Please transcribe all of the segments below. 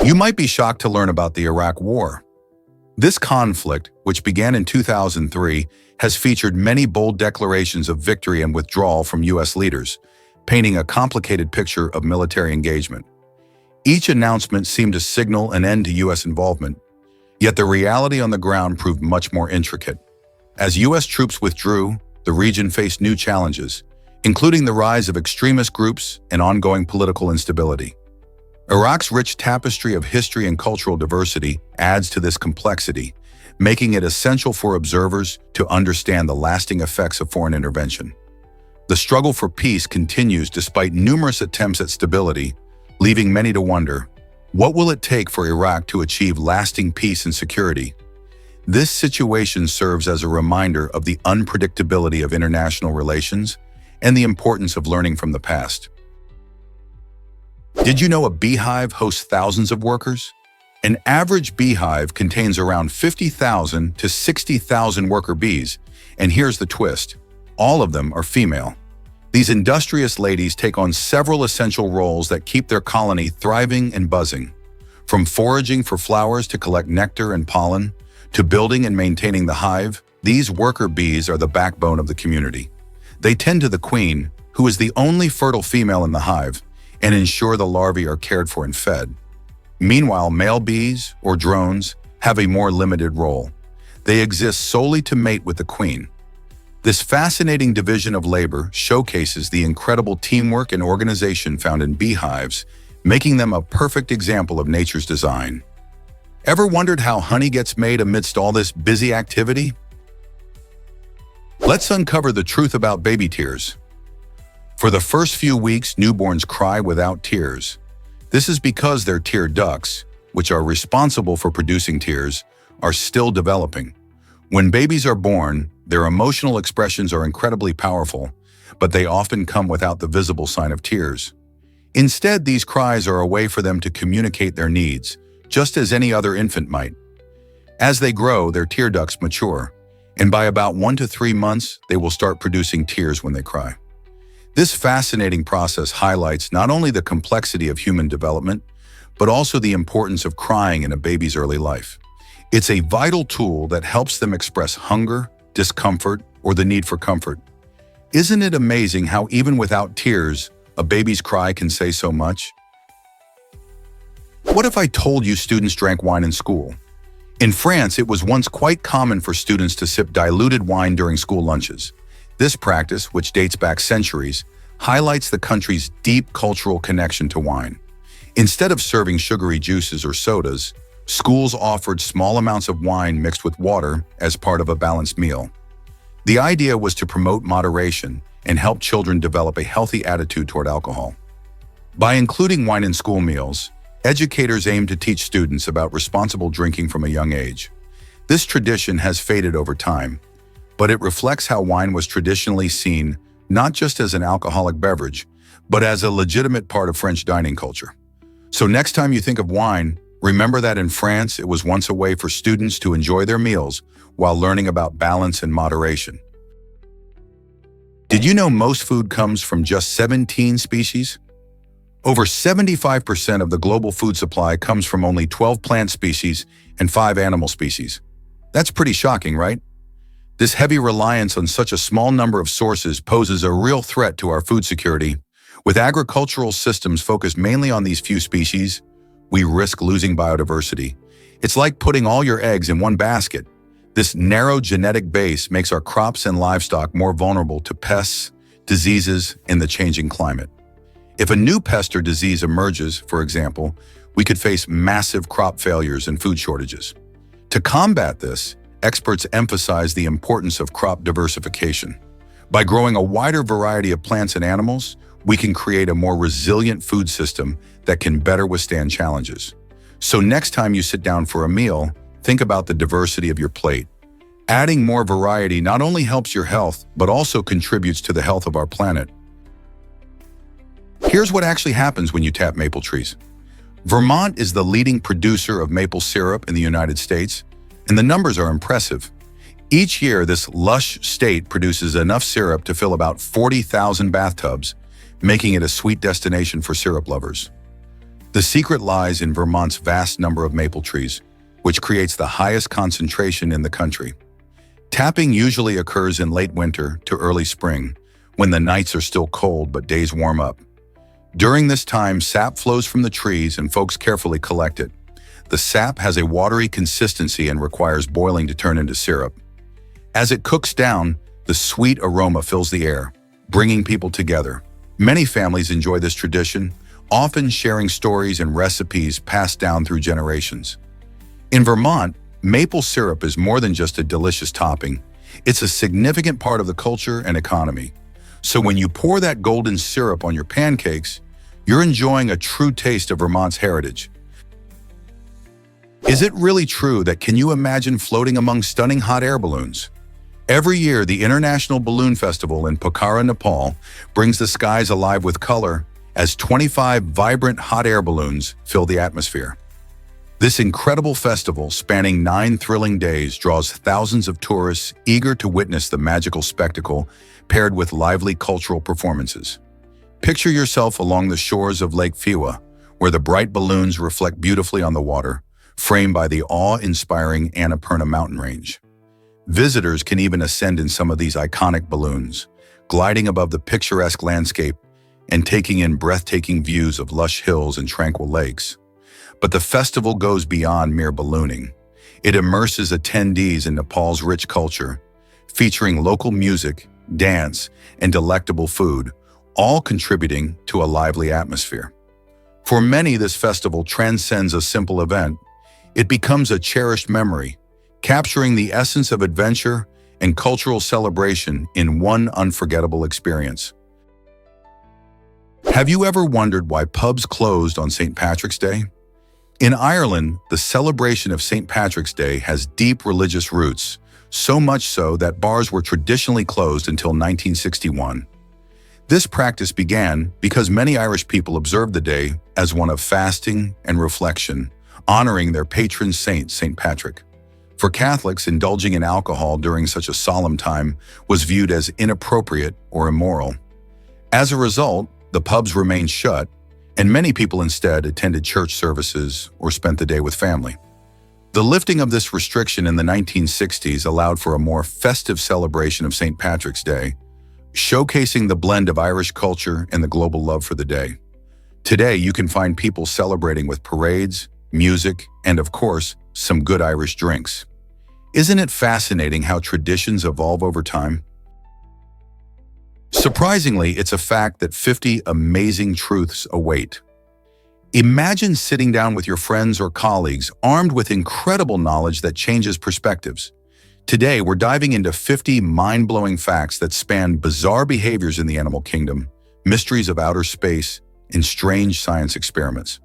You might be shocked to learn about the Iraq War. This conflict, which began in 2003, has featured many bold declarations of victory and withdrawal from U.S. leaders, painting a complicated picture of military engagement. Each announcement seemed to signal an end to U.S. involvement, yet the reality on the ground proved much more intricate. As U.S. troops withdrew, the region faced new challenges, including the rise of extremist groups and ongoing political instability. Iraq's rich tapestry of history and cultural diversity adds to this complexity, making it essential for observers to understand the lasting effects of foreign intervention. The struggle for peace continues despite numerous attempts at stability, leaving many to wonder, what will it take for Iraq to achieve lasting peace and security? This situation serves as a reminder of the unpredictability of international relations and the importance of learning from the past. Did you know a beehive hosts thousands of workers? An average beehive contains around 50,000 to 60,000 worker bees, and here's the twist: all of them are female. These industrious ladies take on several essential roles that keep their colony thriving and buzzing. From foraging for flowers to collect nectar and pollen, to building and maintaining the hive, these worker bees are the backbone of the community. They tend to the queen, who is the only fertile female in the hive, and ensure the larvae are cared for and fed. Meanwhile, male bees, or drones, have a more limited role. They exist solely to mate with the queen. This fascinating division of labor showcases the incredible teamwork and organization found in beehives, making them a perfect example of nature's design. Ever wondered how honey gets made amidst all this busy activity? Let's uncover the truth about baby tears. For the first few weeks, newborns cry without tears. This is because their tear ducts, which are responsible for producing tears, are still developing. When babies are born, their emotional expressions are incredibly powerful, but they often come without the visible sign of tears. Instead, these cries are a way for them to communicate their needs, just as any other infant might. As they grow, their tear ducts mature, and by about 1 to 3 months, they will start producing tears when they cry. This fascinating process highlights not only the complexity of human development, but also the importance of crying in a baby's early life. It's a vital tool that helps them express hunger, discomfort, or the need for comfort. Isn't it amazing how even without tears, a baby's cry can say so much? What if I told you students drank wine in school? In France, it was once quite common for students to sip diluted wine during school lunches. This practice, which dates back centuries, highlights the country's deep cultural connection to wine. Instead of serving sugary juices or sodas, schools offered small amounts of wine mixed with water as part of a balanced meal. The idea was to promote moderation and help children develop a healthy attitude toward alcohol. By including wine in school meals, educators aim to teach students about responsible drinking from a young age. This tradition has faded over time, but it reflects how wine was traditionally seen not just as an alcoholic beverage, but as a legitimate part of French dining culture. So next time you think of wine, remember that in France, it was once a way for students to enjoy their meals while learning about balance and moderation. Did you know most food comes from just 17 species? Over 75% of the global food supply comes from only 12 plant species and 5 animal species. That's pretty shocking, right? This heavy reliance on such a small number of sources poses a real threat to our food security. With agricultural systems focused mainly on these few species, we risk losing biodiversity. It's like putting all your eggs in one basket. This narrow genetic base makes our crops and livestock more vulnerable to pests, diseases, and the changing climate. If a new pest or disease emerges, for example, we could face massive crop failures and food shortages. To combat this, experts emphasize the importance of crop diversification. By growing a wider variety of plants and animals, we can create a more resilient food system that can better withstand challenges. So next time you sit down for a meal, think about the diversity of your plate. Adding more variety not only helps your health, but also contributes to the health of our planet. Here's what actually happens when you tap maple trees. Vermont is the leading producer of maple syrup in the United States, and the numbers are impressive. Each year, this lush state produces enough syrup to fill about 40,000 bathtubs, making it a sweet destination for syrup lovers. The secret lies in Vermont's vast number of maple trees, which creates the highest concentration in the country. Tapping usually occurs in late winter to early spring, when the nights are still cold but days warm up. During this time, sap flows from the trees and folks carefully collect it. The sap has a watery consistency and requires boiling to turn into syrup. As it cooks down, the sweet aroma fills the air, bringing people together. Many families enjoy this tradition, often sharing stories and recipes passed down through generations. In Vermont, maple syrup is more than just a delicious topping. It's a significant part of the culture and economy. So when you pour that golden syrup on your pancakes, you're enjoying a true taste of Vermont's heritage. Is it really true that can you imagine floating among stunning hot air balloons? Every year, the International Balloon Festival in Pokhara, Nepal, brings the skies alive with color as 25 vibrant hot air balloons fill the atmosphere. This incredible festival, spanning 9 thrilling days, draws thousands of tourists eager to witness the magical spectacle, paired with lively cultural performances. Picture yourself along the shores of Lake Fiwa, where the bright balloons reflect beautifully on the water, framed by the awe-inspiring Annapurna mountain range. Visitors can even ascend in some of these iconic balloons, gliding above the picturesque landscape and taking in breathtaking views of lush hills and tranquil lakes. But the festival goes beyond mere ballooning. It immerses attendees in Nepal's rich culture, featuring local music, dance, and delectable food, all contributing to a lively atmosphere. For many, this festival transcends a simple event. It becomes a cherished memory, capturing the essence of adventure and cultural celebration in one unforgettable experience. Have you ever wondered why pubs closed on St. Patrick's Day? In Ireland, the celebration of St. Patrick's Day has deep religious roots, so much so that bars were traditionally closed until 1961. This practice began because many Irish people observed the day as one of fasting and reflection, honoring their patron saint, St. Patrick. For Catholics, indulging in alcohol during such a solemn time was viewed as inappropriate or immoral. As a result, the pubs remained shut, and many people instead attended church services or spent the day with family. The lifting of this restriction in the 1960s allowed for a more festive celebration of St. Patrick's Day, showcasing the blend of Irish culture and the global love for the day. Today, you can find people celebrating with parades, music, and of course, some good Irish drinks. Isn't it fascinating how traditions evolve over time? Surprisingly, it's a fact that 50 amazing truths await. Imagine sitting down with your friends or colleagues armed with incredible knowledge that changes perspectives. Today, we're diving into 50 mind-blowing facts that span bizarre behaviors in the animal kingdom, mysteries of outer space, and strange science experiments.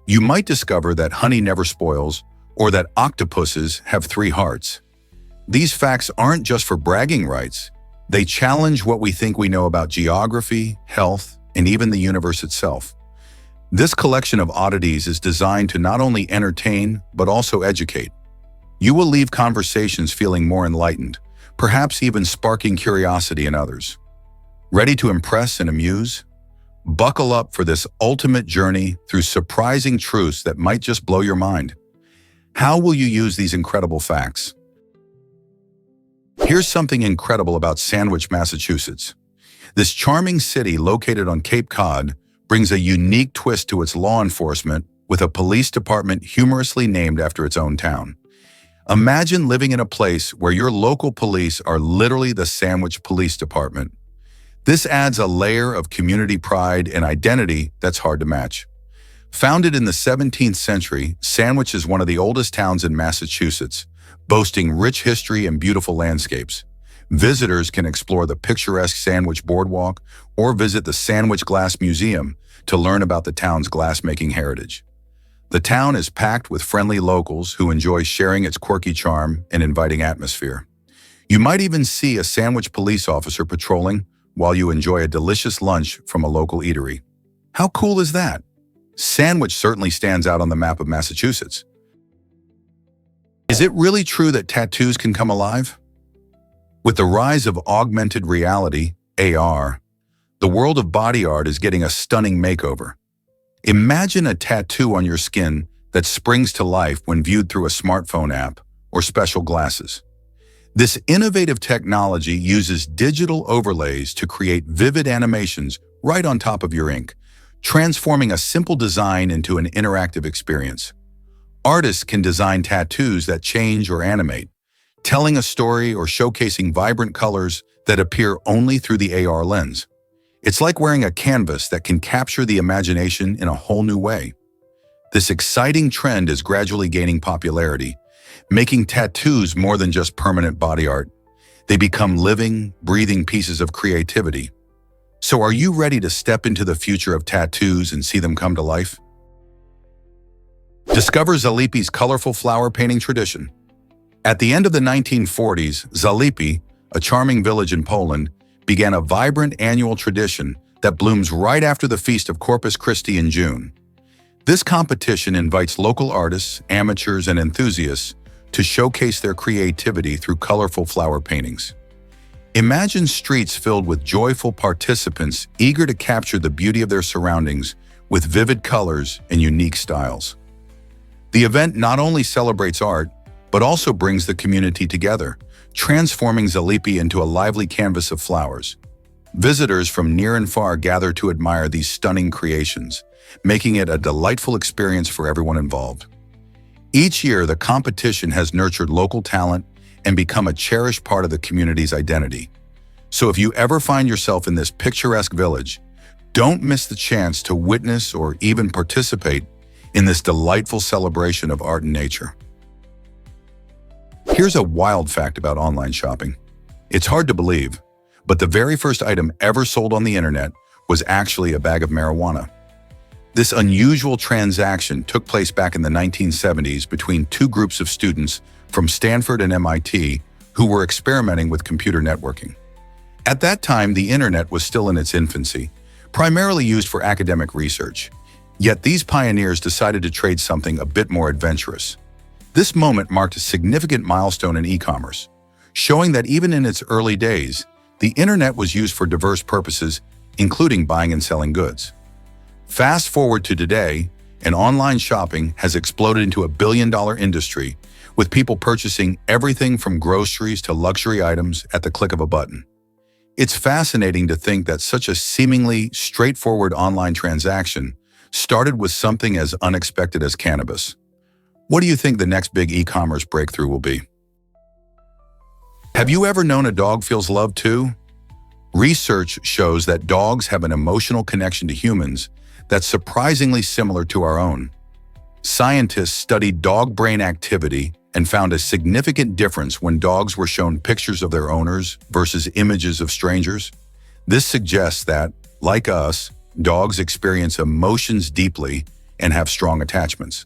You might discover that honey never spoils, or that octopuses have 3 hearts. These facts aren't just for bragging rights. They challenge what we think we know about geography, health, and even the universe itself. This collection of oddities is designed to not only entertain, but also educate. You will leave conversations feeling more enlightened, perhaps even sparking curiosity in others. Ready to impress and amuse? Buckle up for this ultimate journey through surprising truths that might just blow your mind. How will you use these incredible facts? Here's something incredible about Sandwich, Massachusetts. This charming city located on Cape Cod brings a unique twist to its law enforcement with a police department humorously named after its own town. Imagine living in a place where your local police are literally the Sandwich Police Department. This adds a layer of community pride and identity that's hard to match. Founded in the 17th century, Sandwich is one of the oldest towns in Massachusetts, boasting rich history and beautiful landscapes. Visitors can explore the picturesque Sandwich Boardwalk or visit the Sandwich Glass Museum to learn about the town's glassmaking heritage. The town is packed with friendly locals who enjoy sharing its quirky charm and inviting atmosphere. You might even see a Sandwich police officer patrolling while you enjoy a delicious lunch from a local eatery. How cool is that? Sandwich certainly stands out on the map of Massachusetts. Is it really true that tattoos can come alive? With the rise of augmented reality, AR, the world of body art is getting a stunning makeover. Imagine a tattoo on your skin that springs to life when viewed through a smartphone app or special glasses. This innovative technology uses digital overlays to create vivid animations right on top of your ink, transforming a simple design into an interactive experience. Artists can design tattoos that change or animate, telling a story or showcasing vibrant colors that appear only through the AR lens. It's like wearing a canvas that can capture the imagination in a whole new way. This exciting trend is gradually gaining popularity, making tattoos more than just permanent body art. They become living, breathing pieces of creativity. So are you ready to step into the future of tattoos and see them come to life? Discover Zalipi's colorful flower painting tradition. At the end of the 1940s, Zalipi, a charming village in Poland, began a vibrant annual tradition that blooms right after the feast of Corpus Christi in June. This competition invites local artists, amateurs, and enthusiasts to showcase their creativity through colorful flower paintings. Imagine streets filled with joyful participants eager to capture the beauty of their surroundings with vivid colors and unique styles. The event not only celebrates art, but also brings the community together, transforming Zalipi into a lively canvas of flowers. Visitors from near and far gather to admire these stunning creations, making it a delightful experience for everyone involved. Each year, the competition has nurtured local talent and become a cherished part of the community's identity. So if you ever find yourself in this picturesque village, don't miss the chance to witness or even participate in this delightful celebration of art and nature. Here's a wild fact about online shopping. It's hard to believe, but the very first item ever sold on the internet was actually a bag of marijuana. This unusual transaction took place back in the 1970s between two groups of students from Stanford and MIT who were experimenting with computer networking. At that time, the internet was still in its infancy, primarily used for academic research. Yet these pioneers decided to trade something a bit more adventurous. This moment marked a significant milestone in e-commerce, showing that even in its early days, the internet was used for diverse purposes, including buying and selling goods. Fast forward to today, and online shopping has exploded into a billion-dollar industry, with people purchasing everything from groceries to luxury items at the click of a button. It's fascinating to think that such a seemingly straightforward online transaction started with something as unexpected as cannabis. What do you think the next big e-commerce breakthrough will be? Have you ever known a dog feels love too? Research shows that dogs have an emotional connection to humans that's surprisingly similar to our own. Scientists studied dog brain activity and found a significant difference when dogs were shown pictures of their owners versus images of strangers. This suggests that, like us, dogs experience emotions deeply and have strong attachments.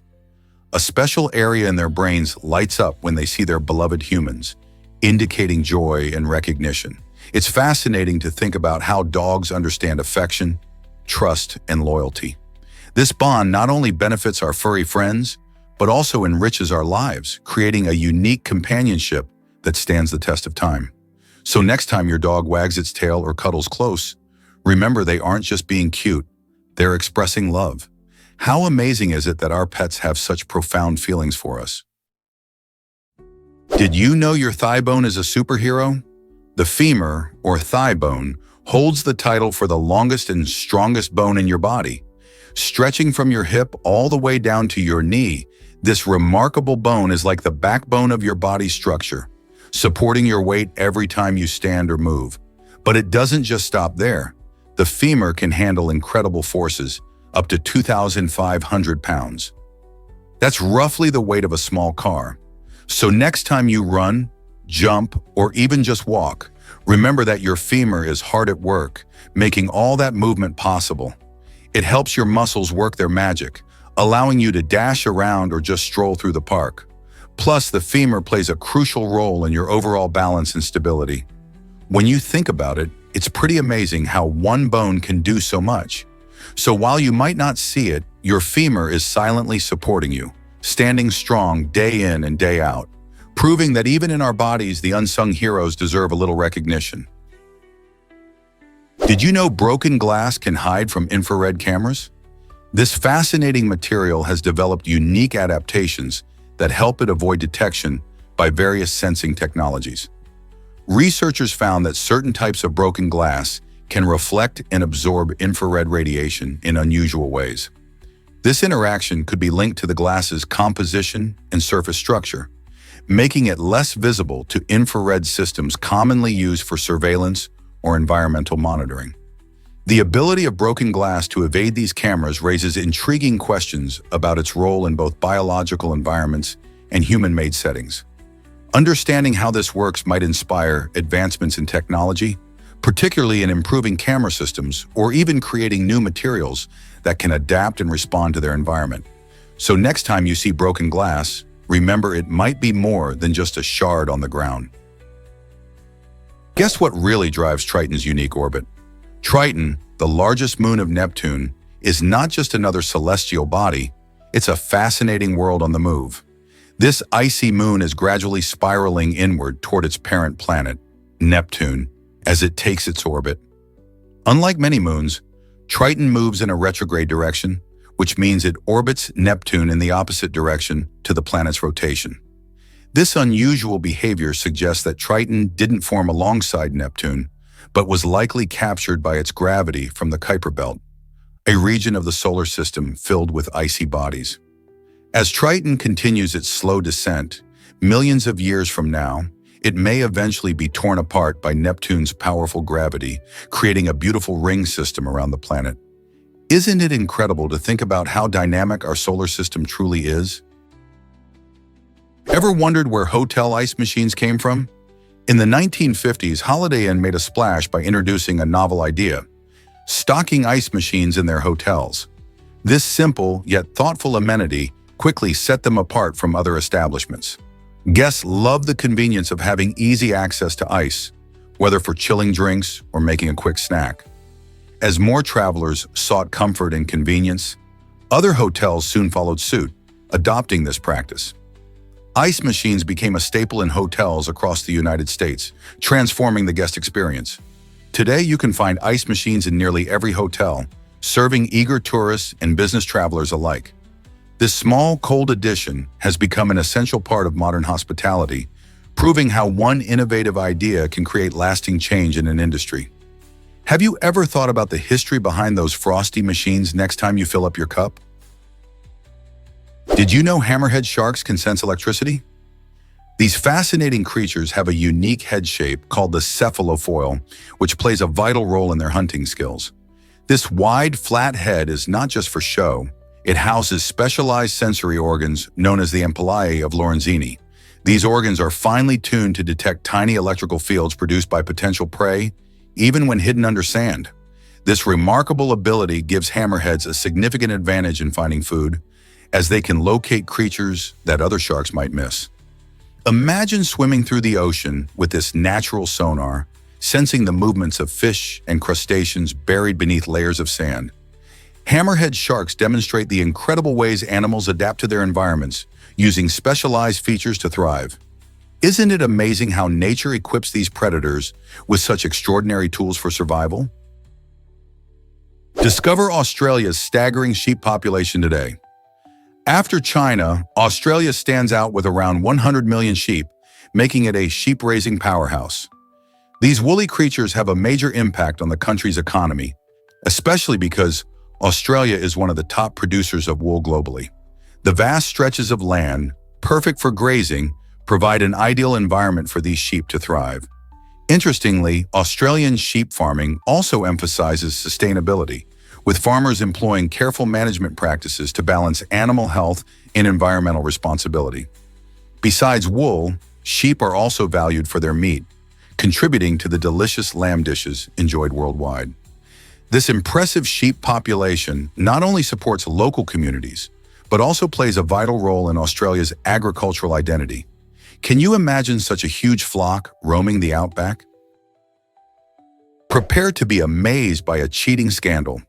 A special area in their brains lights up when they see their beloved humans, indicating joy and recognition. It's fascinating to think about how dogs understand affection, trust, and loyalty. This bond not only benefits our furry friends, but also enriches our lives, creating a unique companionship that stands the test of time. So next time your dog wags its tail or cuddles close, remember they aren't just being cute, they're expressing love. How amazing is it that our pets have such profound feelings for us? Did you know your thigh bone is a superhero? The femur, or thigh bone, holds the title for the longest and strongest bone in your body. Stretching from your hip all the way down to your knee, this remarkable bone is like the backbone of your body structure, supporting your weight every time you stand or move. But it doesn't just stop there. The femur can handle incredible forces, up to 2,500 pounds. That's roughly the weight of a small car. So next time you run, jump, or even just walk, remember that your femur is hard at work, making all that movement possible. It helps your muscles work their magic, allowing you to dash around or just stroll through the park. Plus, the femur plays a crucial role in your overall balance and stability. When you think about it, it's pretty amazing how one bone can do so much. So while you might not see it, your femur is silently supporting you, standing strong day in and day out, proving that even in our bodies, the unsung heroes deserve a little recognition. Did you know broken glass can hide from infrared cameras? This fascinating material has developed unique adaptations that help it avoid detection by various sensing technologies. Researchers found that certain types of broken glass can reflect and absorb infrared radiation in unusual ways. This interaction could be linked to the glass's composition and surface structure, making it less visible to infrared systems commonly used for surveillance or environmental monitoring. The ability of broken glass to evade these cameras raises intriguing questions about its role in both biological environments and human-made settings. Understanding how this works might inspire advancements in technology, particularly in improving camera systems or even creating new materials that can adapt and respond to their environment. So next time you see broken glass, remember it might be more than just a shard on the ground. Guess what really drives Triton's unique orbit? Triton, the largest moon of Neptune, is not just another celestial body, it's a fascinating world on the move. This icy moon is gradually spiraling inward toward its parent planet, Neptune, as it takes its orbit. Unlike many moons, Triton moves in a retrograde direction, which means it orbits Neptune in the opposite direction to the planet's rotation. This unusual behavior suggests that Triton didn't form alongside Neptune, but was likely captured by its gravity from the Kuiper Belt, a region of the solar system filled with icy bodies. As Triton continues its slow descent, millions of years from now, it may eventually be torn apart by Neptune's powerful gravity, creating a beautiful ring system around the planet. Isn't it incredible to think about how dynamic our solar system truly is? Ever wondered where hotel ice machines came from? In the 1950s, Holiday Inn made a splash by introducing a novel idea: stocking ice machines in their hotels. This simple yet thoughtful amenity quickly set them apart from other establishments. Guests loved the convenience of having easy access to ice, whether for chilling drinks or making a quick snack. As more travelers sought comfort and convenience, other hotels soon followed suit, adopting this practice. Ice machines became a staple in hotels across the United States, transforming the guest experience. Today, you can find ice machines in nearly every hotel, serving eager tourists and business travelers alike. This small, cold addition has become an essential part of modern hospitality, proving how one innovative idea can create lasting change in an industry. Have you ever thought about the history behind those frosty machines next time you fill up your cup? Did you know hammerhead sharks can sense electricity? These fascinating creatures have a unique head shape called the cephalofoil, which plays a vital role in their hunting skills. This wide, flat head is not just for show. It houses specialized sensory organs known as the ampullae of Lorenzini. These organs are finely tuned to detect tiny electrical fields produced by potential prey, even when hidden under sand. This remarkable ability gives hammerheads a significant advantage in finding food, as they can locate creatures that other sharks might miss. Imagine swimming through the ocean with this natural sonar, sensing the movements of fish and crustaceans buried beneath layers of sand. Hammerhead sharks demonstrate the incredible ways animals adapt to their environments, using specialized features to thrive. Isn't it amazing how nature equips these predators with such extraordinary tools for survival? Discover Australia's staggering sheep population today. After China, Australia stands out with around 100 million sheep, making it a sheep-raising powerhouse. These woolly creatures have a major impact on the country's economy, especially because Australia is one of the top producers of wool globally. The vast stretches of land, perfect for grazing, provide an ideal environment for these sheep to thrive. Interestingly, Australian sheep farming also emphasizes sustainability, with farmers employing careful management practices to balance animal health and environmental responsibility. Besides wool, sheep are also valued for their meat, contributing to the delicious lamb dishes enjoyed worldwide. This impressive sheep population not only supports local communities, but also plays a vital role in Australia's agricultural identity. Can you imagine such a huge flock roaming the outback? Prepare to be amazed by a cheating scandal.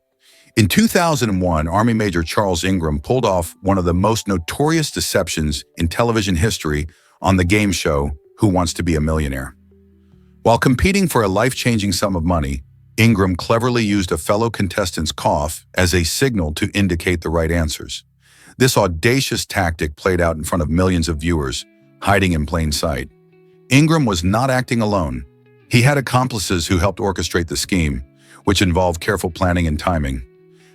In 2001, Army Major Charles Ingram pulled off one of the most notorious deceptions in television history on the game show Who Wants to Be a Millionaire? While competing for a life-changing sum of money, Ingram cleverly used a fellow contestant's cough as a signal to indicate the right answers. This audacious tactic played out in front of millions of viewers, hiding in plain sight. Ingram was not acting alone. He had accomplices who helped orchestrate the scheme, which involved careful planning and timing.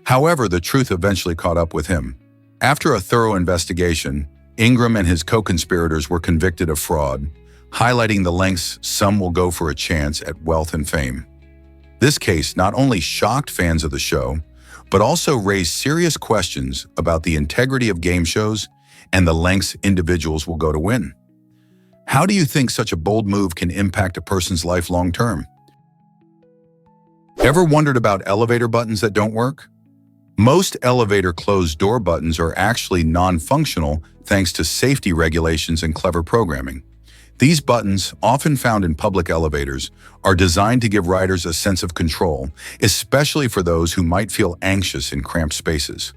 However, the truth eventually caught up with him. After a thorough investigation, Ingram and his co-conspirators were convicted of fraud, highlighting the lengths some will go for a chance at wealth and fame. This case not only shocked fans of the show, but also raised serious questions about the integrity of game shows and the lengths individuals will go to win. How do you think such a bold move can impact a person's life long term? Ever wondered about elevator buttons that don't work? Most elevator closed door buttons are actually non-functional thanks to safety regulations and clever programming. These buttons, often found in public elevators, are designed to give riders a sense of control, especially for those who might feel anxious in cramped spaces.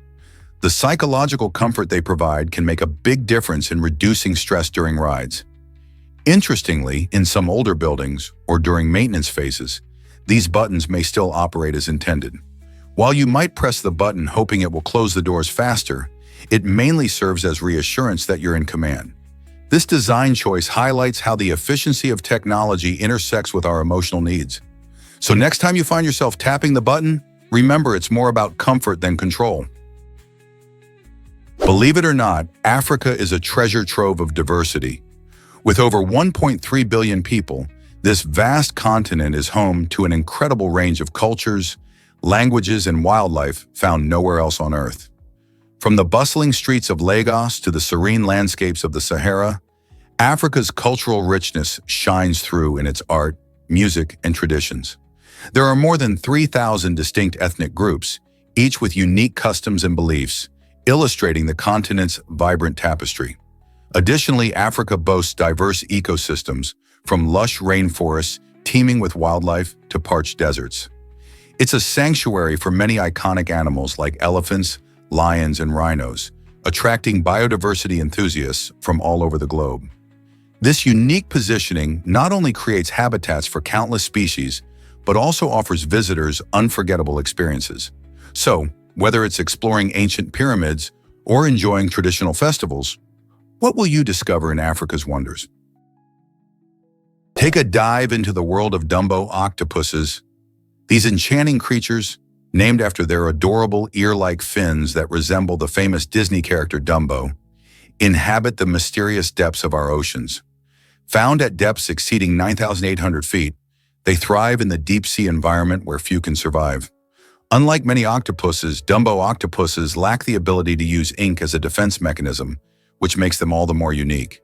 The psychological comfort they provide can make a big difference in reducing stress during rides. Interestingly, in some older buildings or during maintenance phases, these buttons may still operate as intended. While you might press the button hoping it will close the doors faster, it mainly serves as reassurance that you're in command. This design choice highlights how the efficiency of technology intersects with our emotional needs. So next time you find yourself tapping the button, remember it's more about comfort than control. Believe it or not, Africa is a treasure trove of diversity. With over 1.3 billion people, this vast continent is home to an incredible range of cultures, languages, and wildlife found nowhere else on Earth. From the bustling streets of Lagos to the serene landscapes of the Sahara, Africa's cultural richness shines through in its art, music, and traditions. There are more than 3,000 distinct ethnic groups, each with unique customs and beliefs, illustrating the continent's vibrant tapestry. Additionally, Africa boasts diverse ecosystems, from lush rainforests teeming with wildlife to parched deserts. It's a sanctuary for many iconic animals like elephants, lions, and rhinos, attracting biodiversity enthusiasts from all over the globe. This unique positioning not only creates habitats for countless species, but also offers visitors unforgettable experiences. So, whether it's exploring ancient pyramids or enjoying traditional festivals, what will you discover in Africa's wonders? Take a dive into the world of Dumbo octopuses. These enchanting creatures, named after their adorable ear-like fins that resemble the famous Disney character Dumbo, inhabit the mysterious depths of our oceans. Found at depths exceeding 9,800 feet, they thrive in the deep-sea environment where few can survive. Unlike many octopuses, Dumbo octopuses lack the ability to use ink as a defense mechanism, which makes them all the more unique.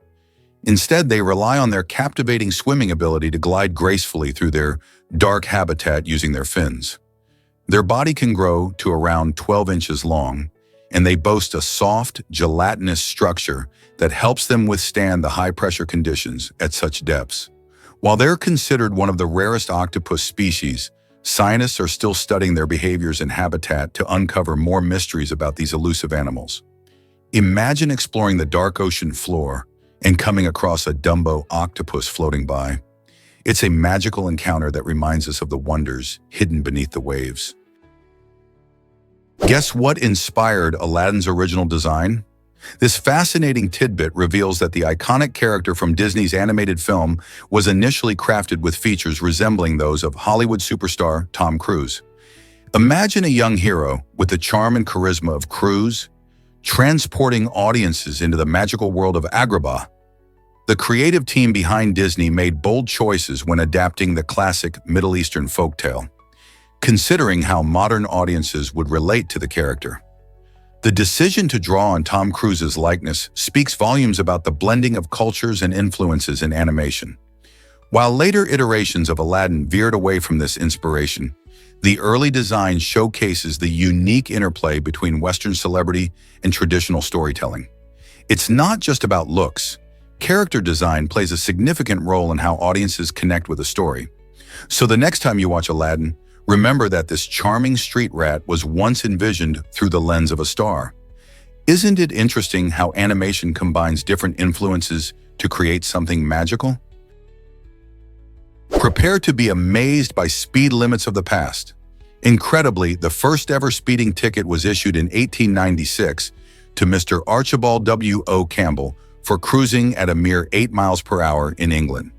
Instead, they rely on their captivating swimming ability to glide gracefully through their dark habitat using their fins. Their body can grow to around 12 inches long, and they boast a soft, gelatinous structure that helps them withstand the high-pressure conditions at such depths. While they're considered one of the rarest octopus species, scientists are still studying their behaviors and habitat to uncover more mysteries about these elusive animals. Imagine exploring the dark ocean floor and coming across a Dumbo octopus floating by. It's a magical encounter that reminds us of the wonders hidden beneath the waves. Guess what inspired Aladdin's original design? This fascinating tidbit reveals that the iconic character from Disney's animated film was initially crafted with features resembling those of Hollywood superstar Tom Cruise. Imagine a young hero with the charm and charisma of Cruise, transporting audiences into the magical world of Agrabah. The creative team behind Disney made bold choices when adapting the classic Middle Eastern folktale, considering how modern audiences would relate to the character. The decision to draw on Tom Cruise's likeness speaks volumes about the blending of cultures and influences in animation. While later iterations of Aladdin veered away from this inspiration, the early design showcases the unique interplay between Western celebrity and traditional storytelling. It's not just about looks. Character design plays a significant role in how audiences connect with a story. So the next time you watch Aladdin, remember that this charming street rat was once envisioned through the lens of a star. Isn't it interesting how animation combines different influences to create something magical? Prepare to be amazed by speed limits of the past. Incredibly, the first ever speeding ticket was issued in 1896 to Mr. Archibald W.O. Campbell for cruising at a mere 8 miles per hour in England.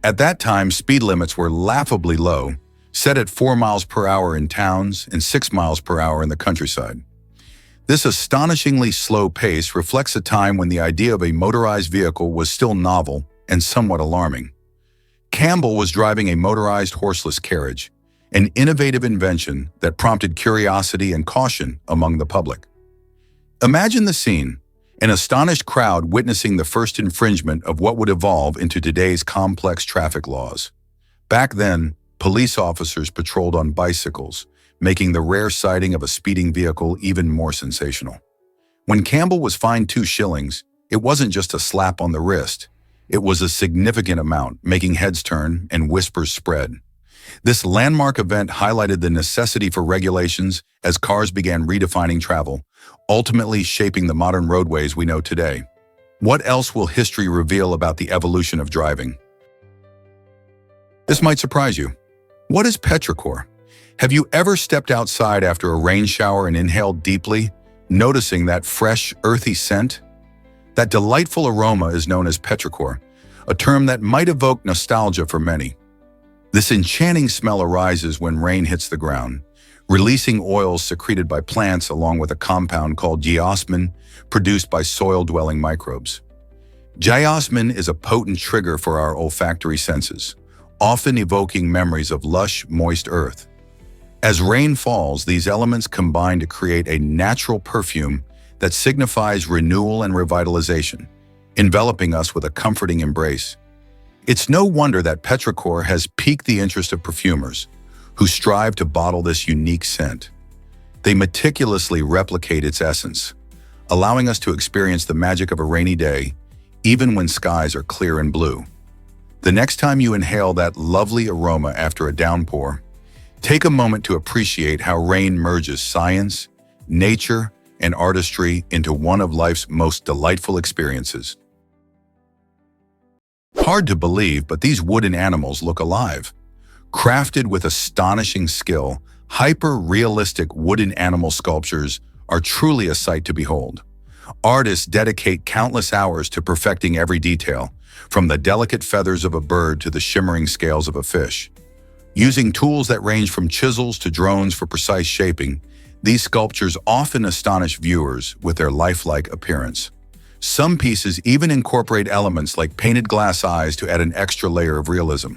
At that time, speed limits were laughably low, set at 4 miles per hour in towns and 6 miles per hour in the countryside. This astonishingly slow pace reflects a time when the idea of a motorized vehicle was still novel and somewhat alarming. Campbell was driving a motorized horseless carriage, an innovative invention that prompted curiosity and caution among the public. Imagine the scene, an astonished crowd witnessing the first infringement of what would evolve into today's complex traffic laws. Back then, police officers patrolled on bicycles, making the rare sighting of a speeding vehicle even more sensational. When Campbell was fined 2 shillings, it wasn't just a slap on the wrist. It was a significant amount, making heads turn and whispers spread. This landmark event highlighted the necessity for regulations as cars began redefining travel, ultimately shaping the modern roadways we know today. What else will history reveal about the evolution of driving? This might surprise you. What is petrichor? Have you ever stepped outside after a rain shower and inhaled deeply, noticing that fresh, earthy scent? That delightful aroma is known as petrichor, a term that might evoke nostalgia for many. This enchanting smell arises when rain hits the ground, releasing oils secreted by plants along with a compound called geosmin, produced by soil-dwelling microbes. Geosmin is a potent trigger for our olfactory senses, often evoking memories of lush, moist earth. As rain falls, these elements combine to create a natural perfume that signifies renewal and revitalization, enveloping us with a comforting embrace. It's no wonder that petrichor has piqued the interest of perfumers, who strive to bottle this unique scent. They meticulously replicate its essence, allowing us to experience the magic of a rainy day, even when skies are clear and blue. The next time you inhale that lovely aroma after a downpour, take a moment to appreciate how rain merges science, nature, and artistry into one of life's most delightful experiences. Hard to believe, but these wooden animals look alive. Crafted with astonishing skill, hyper-realistic wooden animal sculptures are truly a sight to behold. Artists dedicate countless hours to perfecting every detail, from the delicate feathers of a bird to the shimmering scales of a fish. Using tools that range from chisels to drones for precise shaping, these sculptures often astonish viewers with their lifelike appearance. Some pieces even incorporate elements like painted glass eyes to add an extra layer of realism.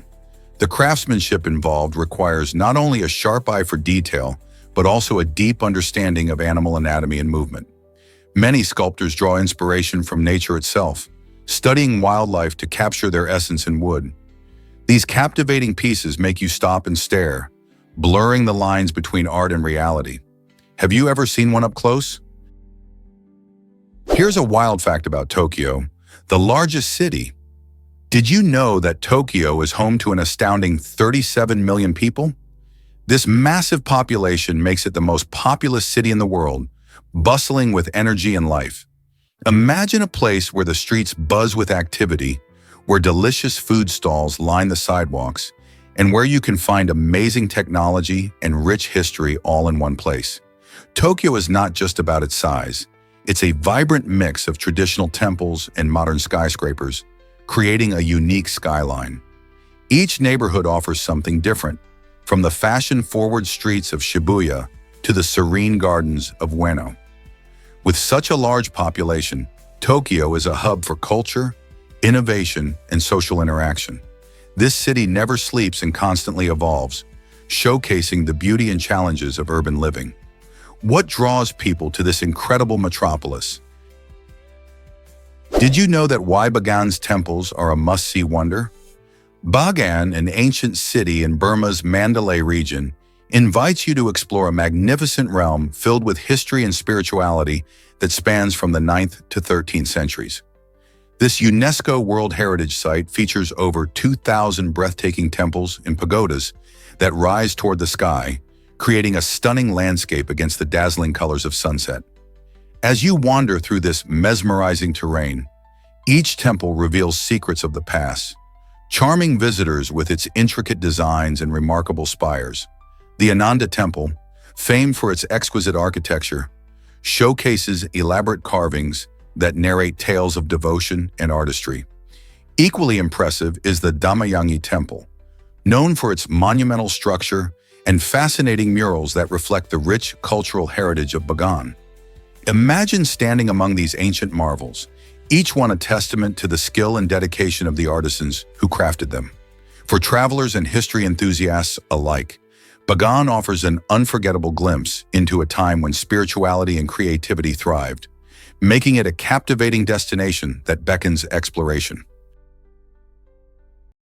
The craftsmanship involved requires not only a sharp eye for detail, but also a deep understanding of animal anatomy and movement. Many sculptors draw inspiration from nature itself, studying wildlife to capture their essence in wood. These captivating pieces make you stop and stare, blurring the lines between art and reality. Have you ever seen one up close? Here's a wild fact about Tokyo, the largest city. Did you know that Tokyo is home to an astounding 37 million people? This massive population makes it the most populous city in the world, bustling with energy and life. Imagine a place where the streets buzz with activity, where delicious food stalls line the sidewalks, and where you can find amazing technology and rich history all in one place. Tokyo is not just about its size. It's a vibrant mix of traditional temples and modern skyscrapers, creating a unique skyline. Each neighborhood offers something different, from the fashion-forward streets of Shibuya to the serene gardens of Ueno. With such a large population, Tokyo is a hub for culture, innovation, and social interaction. This city never sleeps and constantly evolves, showcasing the beauty and challenges of urban living. What draws people to this incredible metropolis? Did you know that Bagan's temples are a must-see wonder? Bagan, an ancient city in Burma's Mandalay region, invites you to explore a magnificent realm filled with history and spirituality that spans from the 9th to 13th centuries. This UNESCO World Heritage Site features over 2,000 breathtaking temples and pagodas that rise toward the sky, creating a stunning landscape against the dazzling colors of sunset. As you wander through this mesmerizing terrain, each temple reveals secrets of the past, charming visitors with its intricate designs and remarkable spires. The Ananda Temple, famed for its exquisite architecture, showcases elaborate carvings that narrate tales of devotion and artistry. Equally impressive is the Damayangi Temple, known for its monumental structure and fascinating murals that reflect the rich cultural heritage of Bagan. Imagine standing among these ancient marvels, each one a testament to the skill and dedication of the artisans who crafted them. For travelers and history enthusiasts alike, Bagan offers an unforgettable glimpse into a time when spirituality and creativity thrived, making it a captivating destination that beckons exploration.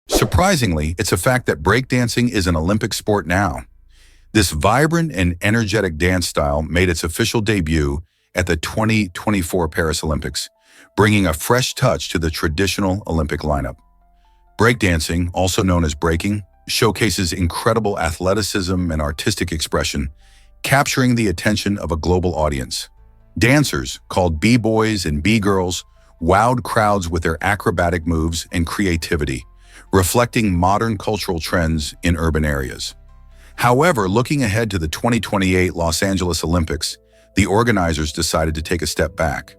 Surprisingly, it's a fact that breakdancing is an Olympic sport now. This vibrant and energetic dance style made its official debut at the 2024 Paris Olympics, bringing a fresh touch to the traditional Olympic lineup. Breakdancing, also known as breaking, showcases incredible athleticism and artistic expression, capturing the attention of a global audience. Dancers, called B-boys and B-girls, wowed crowds with their acrobatic moves and creativity, reflecting modern cultural trends in urban areas. However, looking ahead to the 2028 Los Angeles Olympics, the organizers decided to take a step back.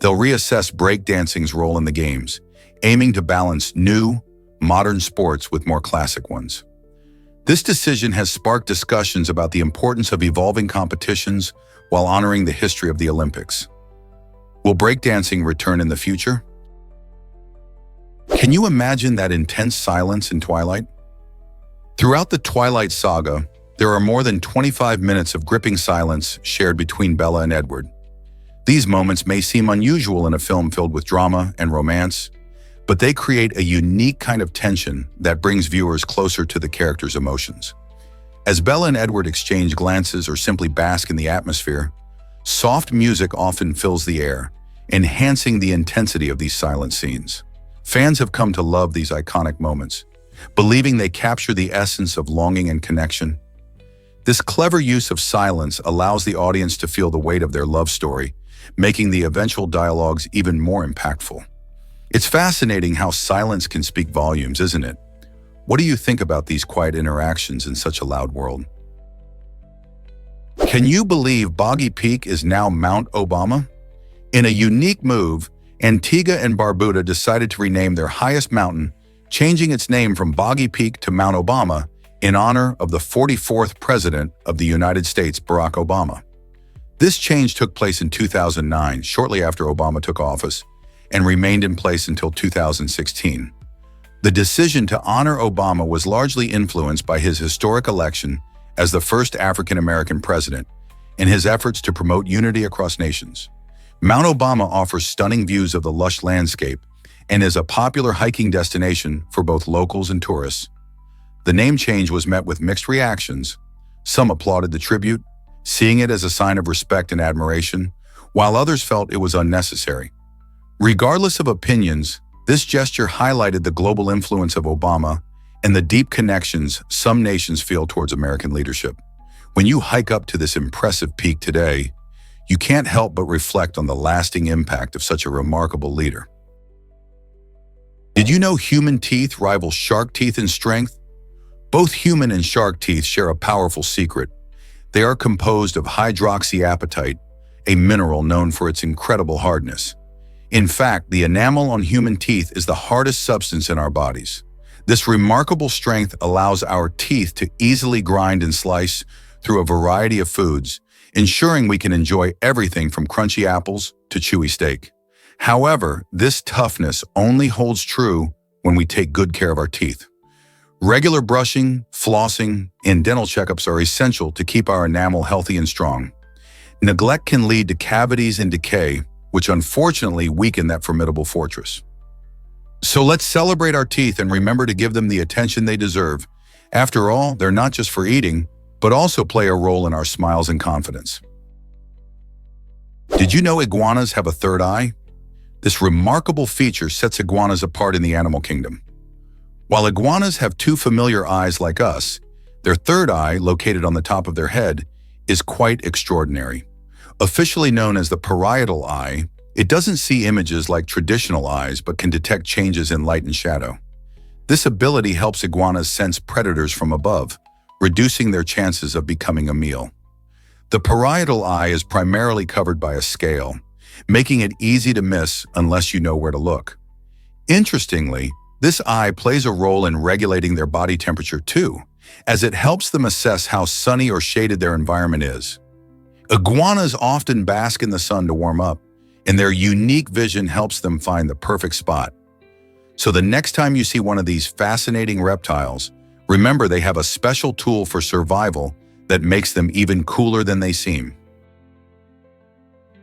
They'll reassess breakdancing's role in the Games, aiming to balance new, modern sports with more classic ones. This decision has sparked discussions about the importance of evolving competitions while honoring the history of the Olympics. Will breakdancing return in the future? Can you imagine that intense silence in Twilight? Throughout the Twilight saga, there are more than 25 minutes of gripping silence shared between Bella and Edward. These moments may seem unusual in a film filled with drama and romance, but they create a unique kind of tension that brings viewers closer to the characters' emotions. As Bella and Edward exchange glances or simply bask in the atmosphere, soft music often fills the air, enhancing the intensity of these silent scenes. Fans have come to love these iconic moments, believing they capture the essence of longing and connection. This clever use of silence allows the audience to feel the weight of their love story, making the eventual dialogues even more impactful. It's fascinating how silence can speak volumes, isn't it? What do you think about these quiet interactions in such a loud world? Can you believe Boggy Peak is now Mount Obama? In a unique move, Antigua and Barbuda decided to rename their highest mountain, changing its name from Boggy Peak to Mount Obama in honor of the 44th President of the United States, Barack Obama. This change took place in 2009, shortly after Obama took office, and remained in place until 2016. The decision to honor Obama was largely influenced by his historic election as the first African-American president and his efforts to promote unity across nations. Mount Obama offers stunning views of the lush landscape and is a popular hiking destination for both locals and tourists. The name change was met with mixed reactions. Some applauded the tribute, seeing it as a sign of respect and admiration, while others felt it was unnecessary. Regardless of opinions, this gesture highlighted the global influence of Obama and the deep connections some nations feel towards American leadership. When you hike up to this impressive peak today, you can't help but reflect on the lasting impact of such a remarkable leader. Did you know human teeth rival shark teeth in strength? Both human and shark teeth share a powerful secret. They are composed of hydroxyapatite, a mineral known for its incredible hardness. In fact, the enamel on human teeth is the hardest substance in our bodies. This remarkable strength allows our teeth to easily grind and slice through a variety of foods, ensuring we can enjoy everything from crunchy apples to chewy steak. However, this toughness only holds true when we take good care of our teeth. Regular brushing, flossing, and dental checkups are essential to keep our enamel healthy and strong. Neglect can lead to cavities and decay, which unfortunately weaken that formidable fortress. So let's celebrate our teeth and remember to give them the attention they deserve. After all, they're not just for eating, but also play a role in our smiles and confidence. Did you know iguanas have a third eye? This remarkable feature sets iguanas apart in the animal kingdom. While iguanas have two familiar eyes like us, their third eye, located on the top of their head, is quite extraordinary. Officially known as the parietal eye, it doesn't see images like traditional eyes but can detect changes in light and shadow. This ability helps iguanas sense predators from above, reducing their chances of becoming a meal. The parietal eye is primarily covered by a scale, making it easy to miss unless you know where to look. Interestingly, this eye plays a role in regulating their body temperature too, as it helps them assess how sunny or shaded their environment is. Iguanas often bask in the sun to warm up, and their unique vision helps them find the perfect spot. So the next time you see one of these fascinating reptiles, remember they have a special tool for survival that makes them even cooler than they seem.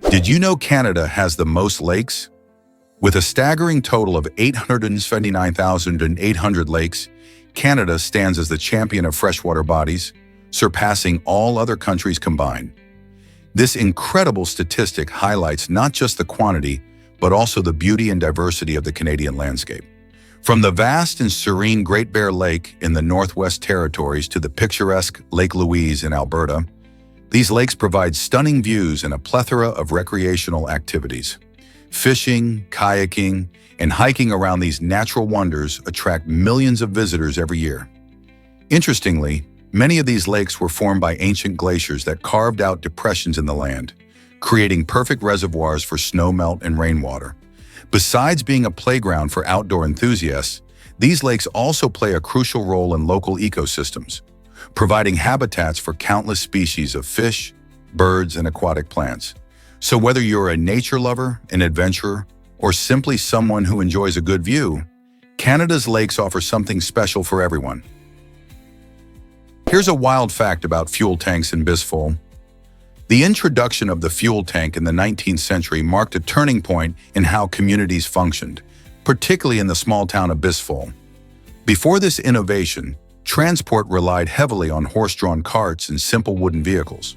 Did you know Canada has the most lakes? With a staggering total of 879,800 lakes, Canada stands as the champion of freshwater bodies, surpassing all other countries combined. This incredible statistic highlights not just the quantity, but also the beauty and diversity of the Canadian landscape. From the vast and serene Great Bear Lake in the Northwest Territories to the picturesque Lake Louise in Alberta, these lakes provide stunning views and a plethora of recreational activities. Fishing, kayaking, and hiking around these natural wonders attract millions of visitors every year. Interestingly, many of these lakes were formed by ancient glaciers that carved out depressions in the land, creating perfect reservoirs for snowmelt and rainwater. Besides being a playground for outdoor enthusiasts, these lakes also play a crucial role in local ecosystems, providing habitats for countless species of fish, birds, and aquatic plants. So whether you're a nature lover, an adventurer, or simply someone who enjoys a good view, Canada's lakes offer something special for everyone. Here's a wild fact about fuel tanks in Bisphol. The introduction of the fuel tank in the 19th century marked a turning point in how communities functioned, particularly in the small town of Bisphol. Before this innovation, transport relied heavily on horse-drawn carts and simple wooden vehicles.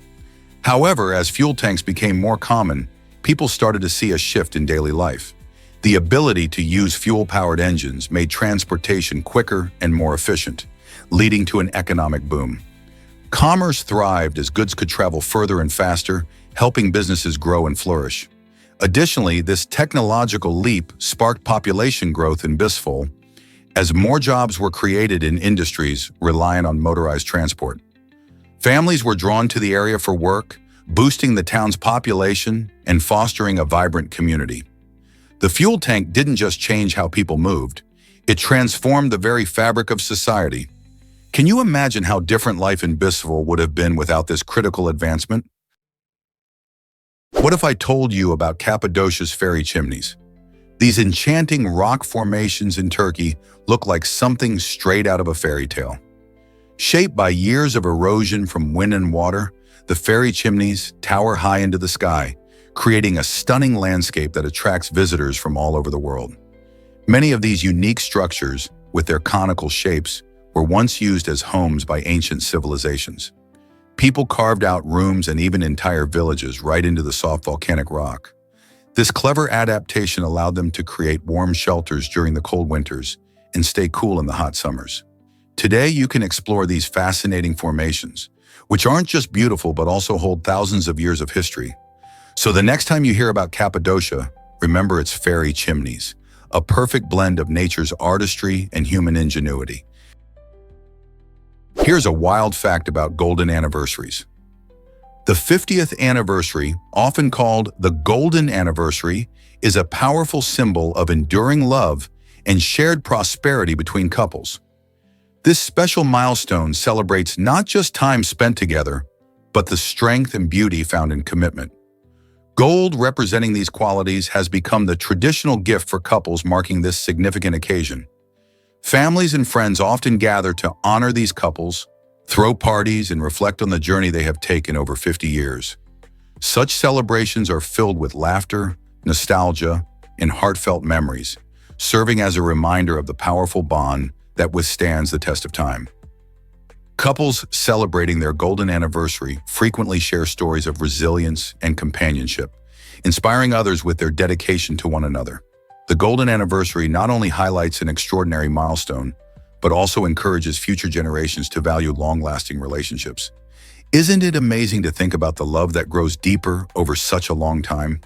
However, as fuel tanks became more common, people started to see a shift in daily life. The ability to use fuel-powered engines made transportation quicker and more efficient, leading to an economic boom. Commerce thrived as goods could travel further and faster, helping businesses grow and flourish. Additionally, this technological leap sparked population growth in Bisphol, as more jobs were created in industries reliant on motorized transport. Families were drawn to the area for work, boosting the town's population and fostering a vibrant community. The fuel tank didn't just change how people moved, it transformed the very fabric of society. Can you imagine how different life in Bisphol would have been without this critical advancement? What if I told you about Cappadocia's fairy chimneys? These enchanting rock formations in Turkey look like something straight out of a fairy tale. Shaped by years of erosion from wind and water, the fairy chimneys tower high into the sky, creating a stunning landscape that attracts visitors from all over the world. Many of these unique structures, with their conical shapes, were once used as homes by ancient civilizations. People carved out rooms and even entire villages right into the soft volcanic rock. This clever adaptation allowed them to create warm shelters during the cold winters and stay cool in the hot summers. Today, you can explore these fascinating formations, which aren't just beautiful but also hold thousands of years of history. So the next time you hear about Cappadocia, remember its fairy chimneys, a perfect blend of nature's artistry and human ingenuity. Here's a wild fact about golden anniversaries. The 50th anniversary, often called the Golden Anniversary, is a powerful symbol of enduring love and shared prosperity between couples. This special milestone celebrates not just time spent together, but the strength and beauty found in commitment. Gold, representing these qualities, has become the traditional gift for couples marking this significant occasion. Families and friends often gather to honor these couples, throw parties, and reflect on the journey they have taken over 50 years. Such celebrations are filled with laughter, nostalgia, and heartfelt memories, serving as a reminder of the powerful bond that withstands the test of time. Couples celebrating their golden anniversary frequently share stories of resilience and companionship, inspiring others with their dedication to one another. The golden anniversary not only highlights an extraordinary milestone, but also encourages future generations to value long-lasting relationships. Isn't it amazing to think about the love that grows deeper over such a long time?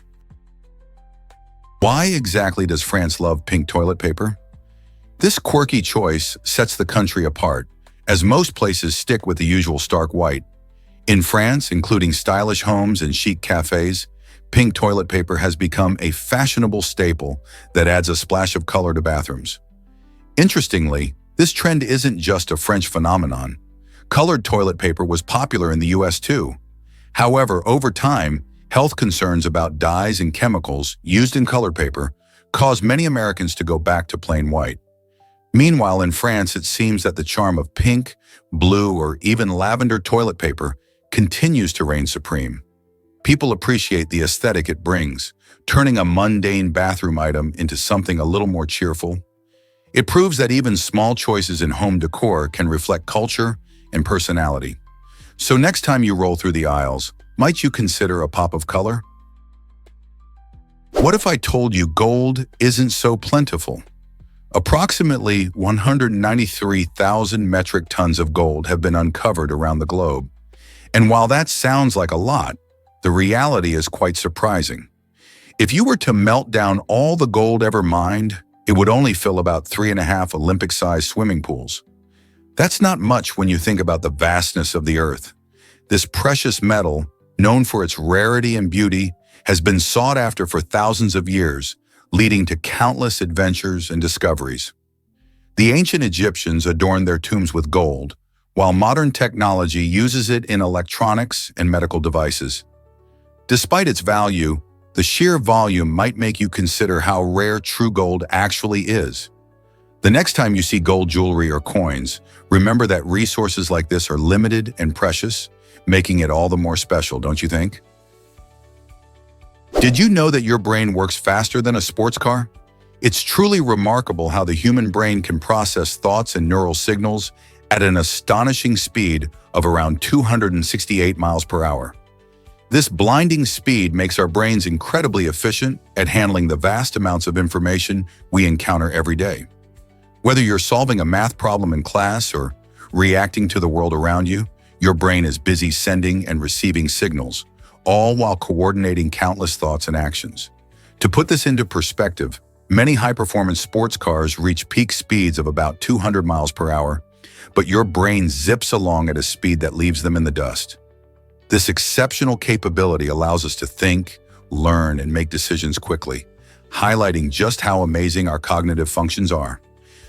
Why exactly does France love pink toilet paper? This quirky choice sets the country apart, as most places stick with the usual stark white. In France, including stylish homes and chic cafes, pink toilet paper has become a fashionable staple that adds a splash of color to bathrooms. Interestingly, this trend isn't just a French phenomenon. Colored toilet paper was popular in the US too. However, over time, health concerns about dyes and chemicals used in colored paper caused many Americans to go back to plain white. Meanwhile, in France, it seems that the charm of pink, blue, or even lavender toilet paper continues to reign supreme. People appreciate the aesthetic it brings, turning a mundane bathroom item into something a little more cheerful. It proves that even small choices in home decor can reflect culture and personality. So next time you roll through the aisles, might you consider a pop of color? What if I told you gold isn't so plentiful? Approximately 193,000 metric tons of gold have been uncovered around the globe. And while that sounds like a lot, the reality is quite surprising. If you were to melt down all the gold ever mined, it would only fill about 3.5 Olympic-sized swimming pools. That's not much when you think about the vastness of the Earth. This precious metal, known for its rarity and beauty, has been sought after for thousands of years, leading to countless adventures and discoveries. The ancient Egyptians adorned their tombs with gold, while modern technology uses it in electronics and medical devices. Despite its value, the sheer volume might make you consider how rare true gold actually is. The next time you see gold jewelry or coins, remember that resources like this are limited and precious, making it all the more special, don't you think? Did you know that your brain works faster than a sports car? It's truly remarkable how the human brain can process thoughts and neural signals at an astonishing speed of around 268 miles per hour. This blinding speed makes our brains incredibly efficient at handling the vast amounts of information we encounter every day. Whether you're solving a math problem in class or reacting to the world around you, your brain is busy sending and receiving signals, all while coordinating countless thoughts and actions. To put this into perspective, many high-performance sports cars reach peak speeds of about 200 miles per hour, but your brain zips along at a speed that leaves them in the dust. This exceptional capability allows us to think, learn, and make decisions quickly, highlighting just how amazing our cognitive functions are.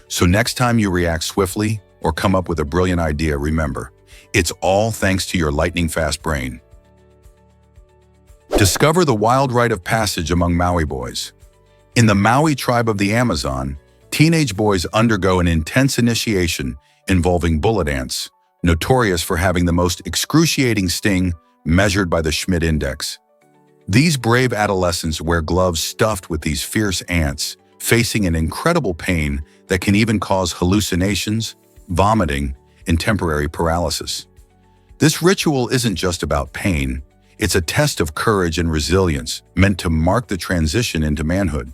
So next time you react swiftly or come up with a brilliant idea, remember, it's all thanks to your lightning-fast brain. Discover the wild rite of passage among Maui boys. In the Maui tribe of the Amazon, teenage boys undergo an intense initiation involving bullet ants, notorious for having the most excruciating sting measured by the Schmidt index. These brave adolescents wear gloves stuffed with these fierce ants, facing an incredible pain that can even cause hallucinations, vomiting, and temporary paralysis. This ritual isn't just about pain. It's a test of courage and resilience meant to mark the transition into manhood.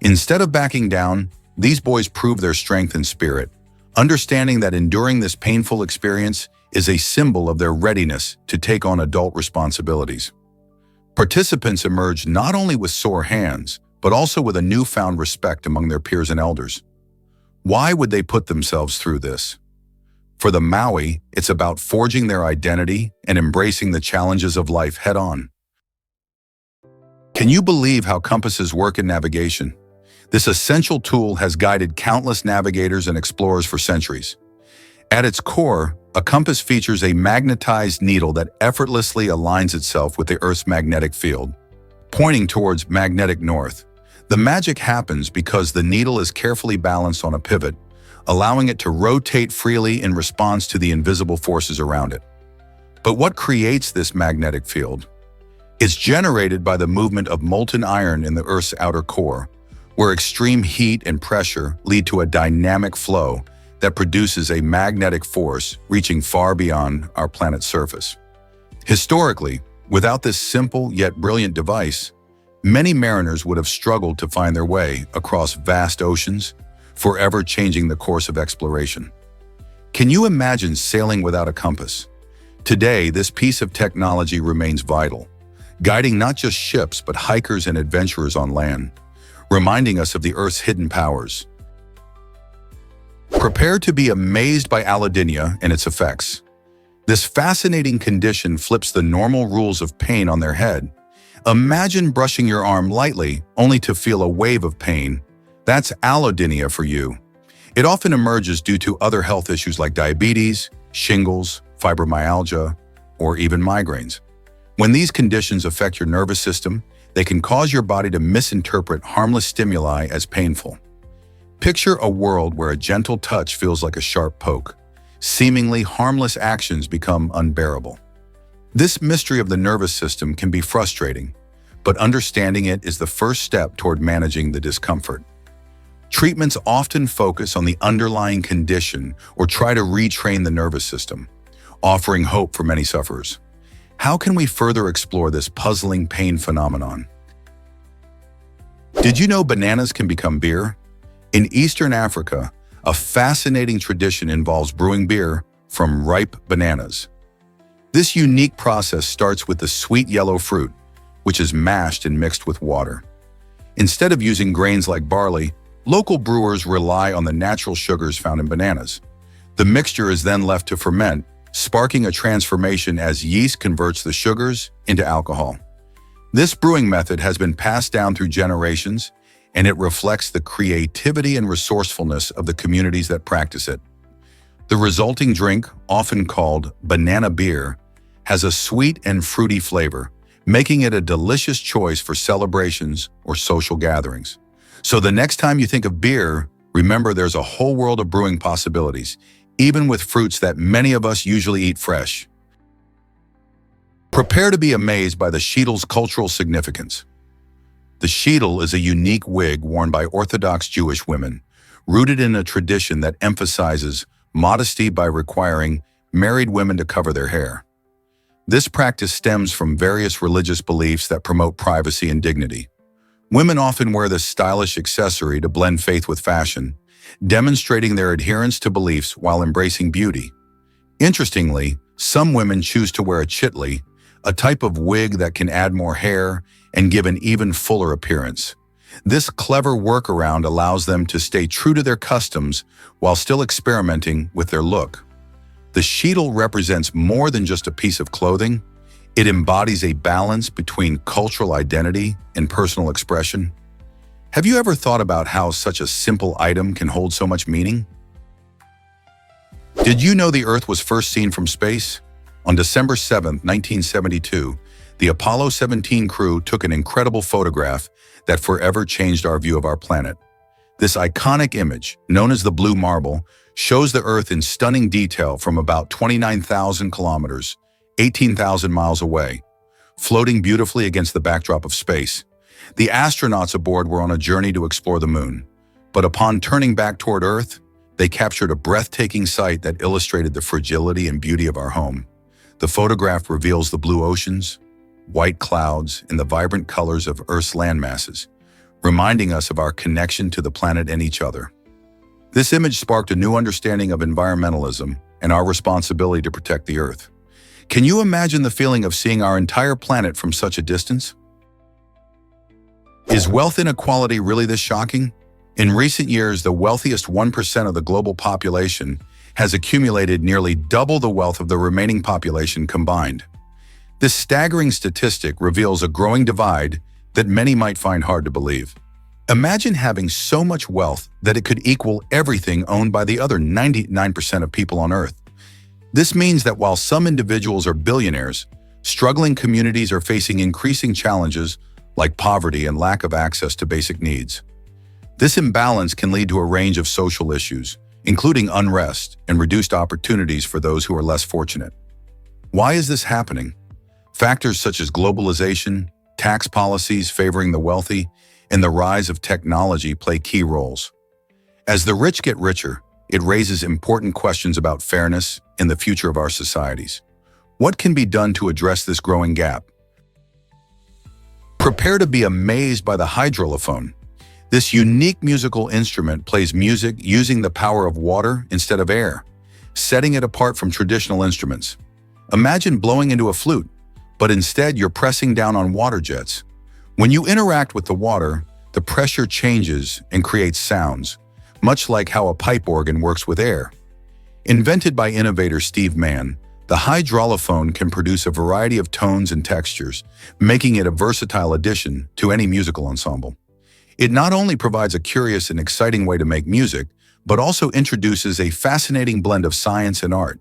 Instead of backing down, these boys prove their strength and spirit, understanding that enduring this painful experience is a symbol of their readiness to take on adult responsibilities. Participants emerge not only with sore hands, but also with a newfound respect among their peers and elders. Why would they put themselves through this? For the Maui, it's about forging their identity and embracing the challenges of life head-on. Can you believe how compasses work in navigation? This essential tool has guided countless navigators and explorers for centuries. At its core, a compass features a magnetized needle that effortlessly aligns itself with the Earth's magnetic field, pointing towards magnetic north. The magic happens because the needle is carefully balanced on a pivot, allowing it to rotate freely in response to the invisible forces around it. But what creates this magnetic field? It's generated by the movement of molten iron in the Earth's outer core, where extreme heat and pressure lead to a dynamic flow that produces a magnetic force reaching far beyond our planet's surface. Historically, without this simple yet brilliant device, many mariners would have struggled to find their way across vast oceans, forever changing the course of exploration. Can you imagine sailing without a compass? Today, this piece of technology remains vital, guiding not just ships but hikers and adventurers on land, reminding us of the Earth's hidden powers. Prepare to be amazed by allodynia and its effects. This fascinating condition flips the normal rules of pain on their head. Imagine brushing your arm lightly, only to feel a wave of pain. That's allodynia for you. It often emerges due to other health issues like diabetes, shingles, fibromyalgia, or even migraines. When these conditions affect your nervous system, they can cause your body to misinterpret harmless stimuli as painful. Picture a world where a gentle touch feels like a sharp poke. Seemingly harmless actions become unbearable. This mystery of the nervous system can be frustrating, but understanding it is the first step toward managing the discomfort. Treatments often focus on the underlying condition or try to retrain the nervous system, offering hope for many sufferers. How can we further explore this puzzling pain phenomenon? Did you know bananas can become beer? In Eastern Africa, a fascinating tradition involves brewing beer from ripe bananas. This unique process starts with the sweet yellow fruit, which is mashed and mixed with water. Instead of using grains like barley, local brewers rely on the natural sugars found in bananas. The mixture is then left to ferment, sparking a transformation as yeast converts the sugars into alcohol. This brewing method has been passed down through generations, and it reflects the creativity and resourcefulness of the communities that practice it. The resulting drink, often called banana beer, has a sweet and fruity flavor, making it a delicious choice for celebrations or social gatherings. So the next time you think of beer, remember there's a whole world of brewing possibilities, even with fruits that many of us usually eat fresh. Prepare to be amazed by the sheitel's cultural significance. The sheitel is a unique wig worn by Orthodox Jewish women, rooted in a tradition that emphasizes modesty by requiring married women to cover their hair. This practice stems from various religious beliefs that promote privacy and dignity. Women often wear this stylish accessory to blend faith with fashion, demonstrating their adherence to beliefs while embracing beauty. Interestingly, some women choose to wear a chitli, a type of wig that can add more hair and give an even fuller appearance. This clever workaround allows them to stay true to their customs while still experimenting with their look. The sheitel represents more than just a piece of clothing. It embodies a balance between cultural identity and personal expression. Have you ever thought about how such a simple item can hold so much meaning? Did you know the Earth was first seen from space? On December 7, 1972, the Apollo 17 crew took an incredible photograph that forever changed our view of our planet. This iconic image, known as the Blue Marble, shows the Earth in stunning detail from about 29,000 kilometers, 18,000 miles away, floating beautifully against the backdrop of space. The astronauts aboard were on a journey to explore the moon, but upon turning back toward Earth, they captured a breathtaking sight that illustrated the fragility and beauty of our home. The photograph reveals the blue oceans, white clouds, and the vibrant colors of Earth's landmasses, reminding us of our connection to the planet and each other. This image sparked a new understanding of environmentalism and our responsibility to protect the Earth. Can you imagine the feeling of seeing our entire planet from such a distance? Is wealth inequality really this shocking? In recent years, the wealthiest 1% of the global population has accumulated nearly double the wealth of the remaining population combined. This staggering statistic reveals a growing divide that many might find hard to believe. Imagine having so much wealth that it could equal everything owned by the other 99% of people on Earth. This means that while some individuals are billionaires, struggling communities are facing increasing challenges like poverty and lack of access to basic needs. This imbalance can lead to a range of social issues, including unrest and reduced opportunities for those who are less fortunate. Why is this happening? Factors such as globalization, tax policies favoring the wealthy, and the rise of technology play key roles. As the rich get richer, it raises important questions about fairness and the future of our societies. What can be done to address this growing gap? Prepare to be amazed by the hydrolophone. This unique musical instrument plays music using the power of water instead of air, setting it apart from traditional instruments. Imagine blowing into a flute, but instead you're pressing down on water jets. When you interact with the water, the pressure changes and creates sounds, much like how a pipe organ works with air. Invented by innovator Steve Mann, the hydraulophone can produce a variety of tones and textures, making it a versatile addition to any musical ensemble. It not only provides a curious and exciting way to make music, but also introduces a fascinating blend of science and art.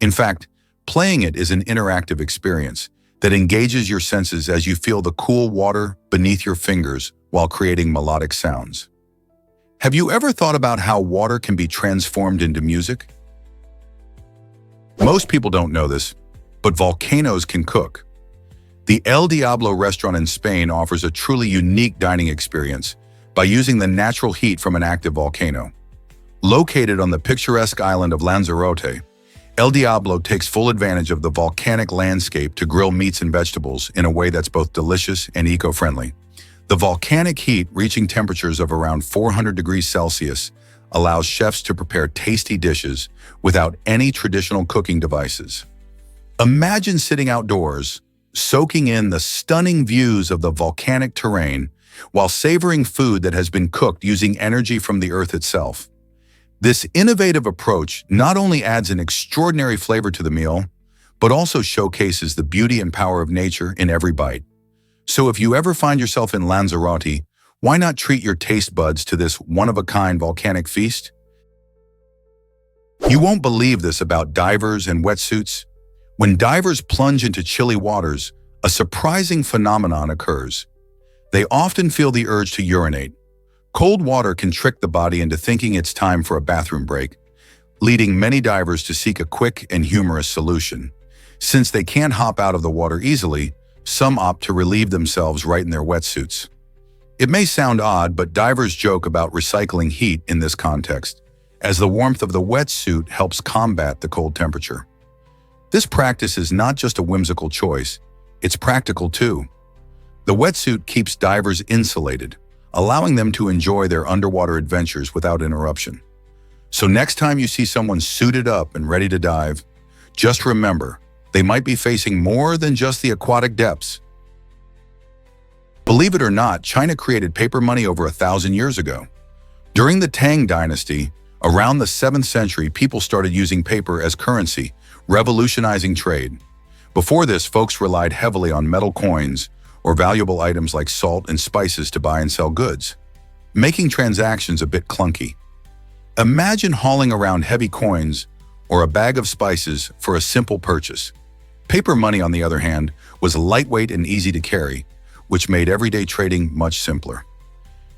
In fact, playing it is an interactive experience that engages your senses as you feel the cool water beneath your fingers while creating melodic sounds. Have you ever thought about how water can be transformed into music? Most people don't know this, but volcanoes can cook. The El Diablo restaurant in Spain offers a truly unique dining experience by using the natural heat from an active volcano. Located on the picturesque island of Lanzarote, El Diablo takes full advantage of the volcanic landscape to grill meats and vegetables in a way that's both delicious and eco-friendly. The volcanic heat, reaching temperatures of around 400 degrees Celsius, allows chefs to prepare tasty dishes without any traditional cooking devices. Imagine sitting outdoors, soaking in the stunning views of the volcanic terrain while savoring food that has been cooked using energy from the earth itself. This innovative approach not only adds an extraordinary flavor to the meal, but also showcases the beauty and power of nature in every bite. So if you ever find yourself in Lanzarote, why not treat your taste buds to this one-of-a-kind volcanic feast? You won't believe this about divers and wetsuits. When divers plunge into chilly waters, a surprising phenomenon occurs. They often feel the urge to urinate. Cold water can trick the body into thinking it's time for a bathroom break, leading many divers to seek a quick and humorous solution. Since they can't hop out of the water easily, some opt to relieve themselves right in their wetsuits. It may sound odd, but divers joke about recycling heat in this context, as the warmth of the wetsuit helps combat the cold temperature. This practice is not just a whimsical choice, it's practical too. The wetsuit keeps divers insulated, allowing them to enjoy their underwater adventures without interruption. So next time you see someone suited up and ready to dive, just remember, they might be facing more than just the aquatic depths. Believe it or not, China created paper money over 1,000 years ago. During the Tang Dynasty, around the 7th century, people started using paper as currency, revolutionizing trade. Before this, folks relied heavily on metal coins or valuable items like salt and spices to buy and sell goods, making transactions a bit clunky. Imagine hauling around heavy coins or a bag of spices for a simple purchase. Paper money, on the other hand, was lightweight and easy to carry, which made everyday trading much simpler.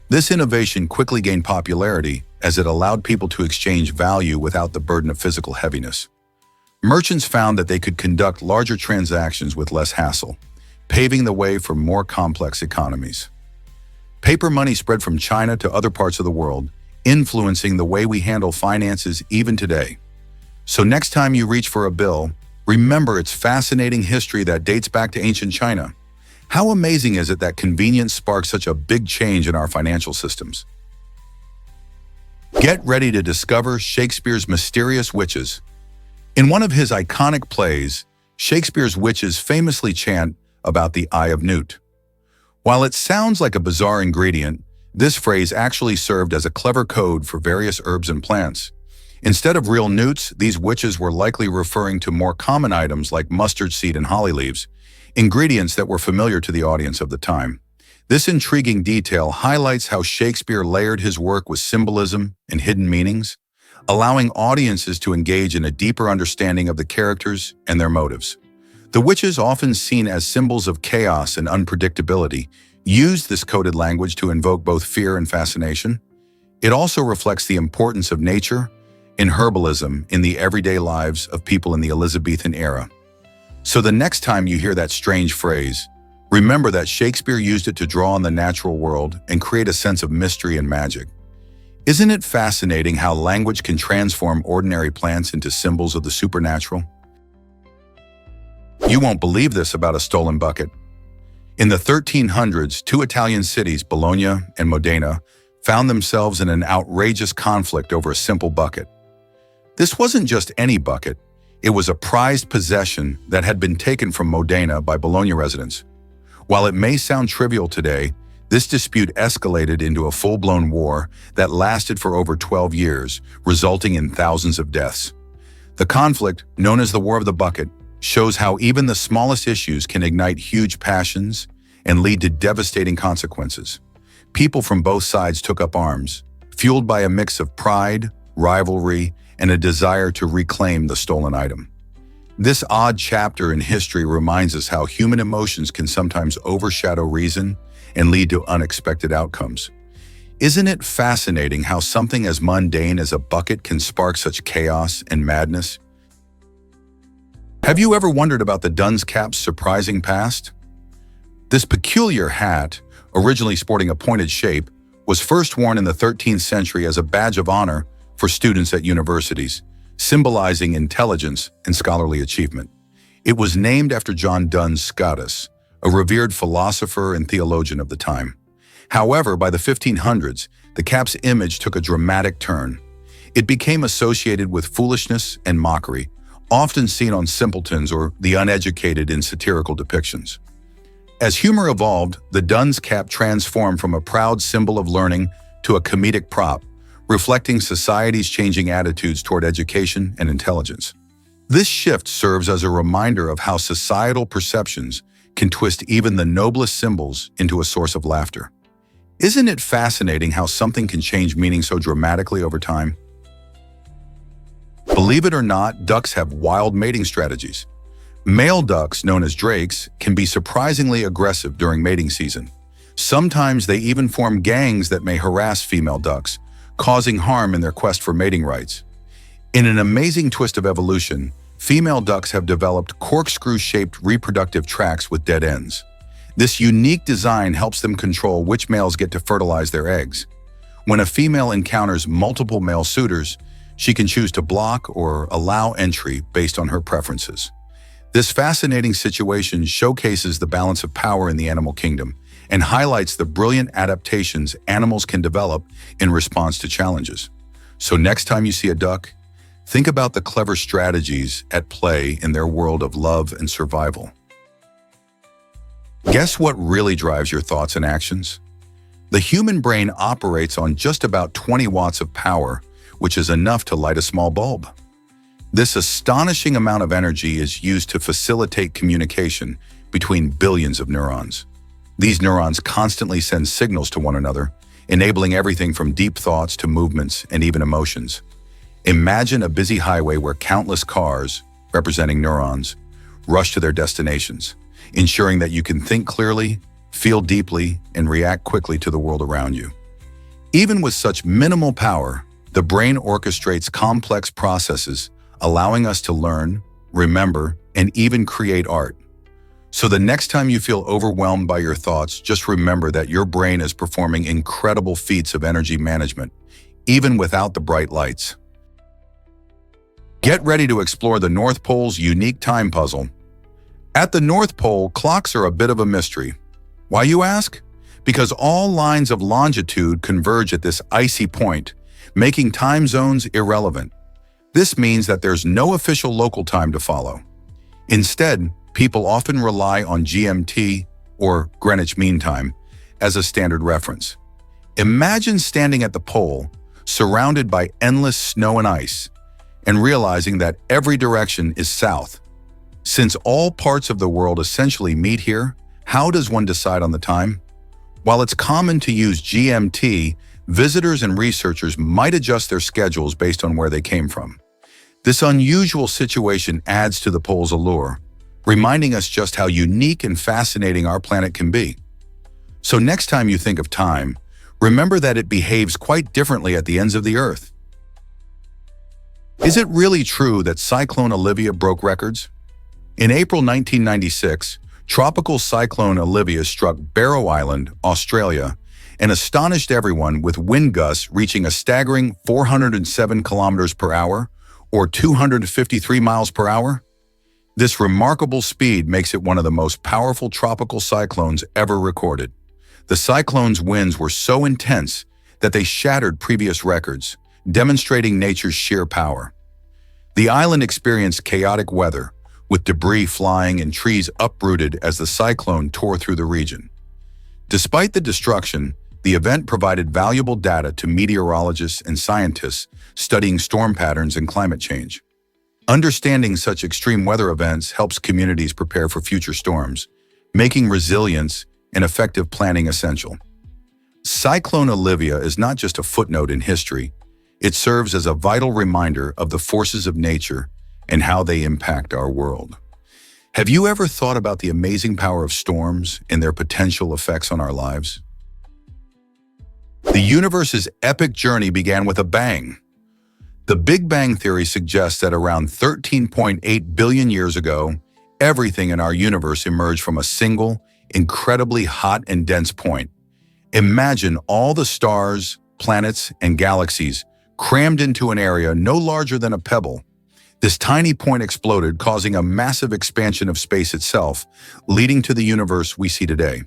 This innovation quickly gained popularity as it allowed people to exchange value without the burden of physical heaviness. Merchants found that they could conduct larger transactions with less hassle, paving the way for more complex economies. Paper money spread from China to other parts of the world, influencing the way we handle finances even today. So next time you reach for a bill, remember its fascinating history that dates back to ancient China. How amazing is it that convenience sparked such a big change in our financial systems? Get ready to discover Shakespeare's mysterious witches. In one of his iconic plays, Shakespeare's witches famously chant about the Eye of Newt. While it sounds like a bizarre ingredient, this phrase actually served as a clever code for various herbs and plants. Instead of real newts, these witches were likely referring to more common items like mustard seed and holly leaves, ingredients that were familiar to the audience of the time. This intriguing detail highlights how Shakespeare layered his work with symbolism and hidden meanings, allowing audiences to engage in a deeper understanding of the characters and their motives. The witches, often seen as symbols of chaos and unpredictability, used this coded language to invoke both fear and fascination. It also reflects the importance of nature and herbalism in the everyday lives of people in the Elizabethan era. So the next time you hear that strange phrase, remember that Shakespeare used it to draw on the natural world and create a sense of mystery and magic. Isn't it fascinating how language can transform ordinary plants into symbols of the supernatural? You won't believe this about a stolen bucket. In the 1300s, two Italian cities, Bologna and Modena, found themselves in an outrageous conflict over a simple bucket. This wasn't just any bucket. It was a prized possession that had been taken from Modena by Bologna residents. While it may sound trivial today, This dispute escalated into a full-blown war that lasted for over 12 years, resulting in thousands of deaths. The conflict, known as the War of the Bucket, shows how even the smallest issues can ignite huge passions and lead to devastating consequences. People from both sides took up arms, fueled by a mix of pride, rivalry, and a desire to reclaim the stolen item. This odd chapter in history reminds us how human emotions can sometimes overshadow reason and lead to unexpected outcomes. Isn't it fascinating how something as mundane as a bucket can spark such chaos and madness? Have you ever wondered about the dunce cap's surprising past? This peculiar hat, originally sporting a pointed shape, was first worn in the 13th century as a badge of honor for students at universities, symbolizing intelligence and scholarly achievement. It was named after John Duns Scotus, a revered philosopher and theologian of the time. However, by the 1500s, the cap's image took a dramatic turn. It became associated with foolishness and mockery, often seen on simpletons or the uneducated in satirical depictions. As humor evolved, the dunce cap transformed from a proud symbol of learning to a comedic prop, reflecting society's changing attitudes toward education and intelligence. This shift serves as a reminder of how societal perceptions can twist even the noblest symbols into a source of laughter. Isn't it fascinating how something can change meaning so dramatically over time? Believe it or not, ducks have wild mating strategies. Male ducks, known as drakes, can be surprisingly aggressive during mating season. Sometimes they even form gangs that may harass female ducks, causing harm in their quest for mating rights. In an amazing twist of evolution, female ducks have developed corkscrew-shaped reproductive tracts with dead ends. This unique design helps them control which males get to fertilize their eggs. When a female encounters multiple male suitors, she can choose to block or allow entry based on her preferences. This fascinating situation showcases the balance of power in the animal kingdom and highlights the brilliant adaptations animals can develop in response to challenges. So next time you see a duck, think about the clever strategies at play in their world of love and survival. Guess what really drives your thoughts and actions? The human brain operates on just about 20 watts of power, which is enough to light a small bulb. This astonishing amount of energy is used to facilitate communication between billions of neurons. These neurons constantly send signals to one another, enabling everything from deep thoughts to movements and even emotions. Imagine a busy highway where countless cars, representing neurons, rush to their destinations, ensuring that you can think clearly, feel deeply, and react quickly to the world around you. Even with such minimal power, the brain orchestrates complex processes, allowing us to learn, remember, and even create art. So the next time you feel overwhelmed by your thoughts, just remember that your brain is performing incredible feats of energy management, even without the bright lights. Get ready to explore the North Pole's unique time puzzle. At the North Pole, clocks are a bit of a mystery. Why, you ask? Because all lines of longitude converge at this icy point, making time zones irrelevant. This means that there's no official local time to follow. Instead, people often rely on GMT, or Greenwich Mean Time, as a standard reference. Imagine standing at the pole, surrounded by endless snow and ice, and realizing that every direction is south. Since all parts of the world essentially meet here, how does one decide on the time? While it's common to use GMT, visitors and researchers might adjust their schedules based on where they came from. This unusual situation adds to the pole's allure, reminding us just how unique and fascinating our planet can be. So next time you think of time, remember that it behaves quite differently at the ends of the Earth. Is it really true that Cyclone Olivia broke records? In April 1996, Tropical Cyclone Olivia struck Barrow Island, Australia, and astonished everyone with wind gusts reaching a staggering 407 kilometers per hour, or 253 miles per hour. This remarkable speed makes it one of the most powerful tropical cyclones ever recorded. The cyclone's winds were so intense that they shattered previous records, demonstrating nature's sheer power. The island experienced chaotic weather, with debris flying and trees uprooted as the cyclone tore through the region. Despite the destruction, the event provided valuable data to meteorologists and scientists studying storm patterns and climate change. Understanding such extreme weather events helps communities prepare for future storms, making resilience and effective planning essential. Cyclone Olivia is not just a footnote in history, it serves as a vital reminder of the forces of nature and how they impact our world. Have you ever thought about the amazing power of storms and their potential effects on our lives? The universe's epic journey began with a bang. The Big Bang Theory suggests that around 13.8 billion years ago, everything in our universe emerged from a single, incredibly hot and dense point. Imagine all the stars, planets, and galaxies crammed into an area no larger than a pebble. This tiny point exploded, causing a massive expansion of space itself, leading to the universe we see today.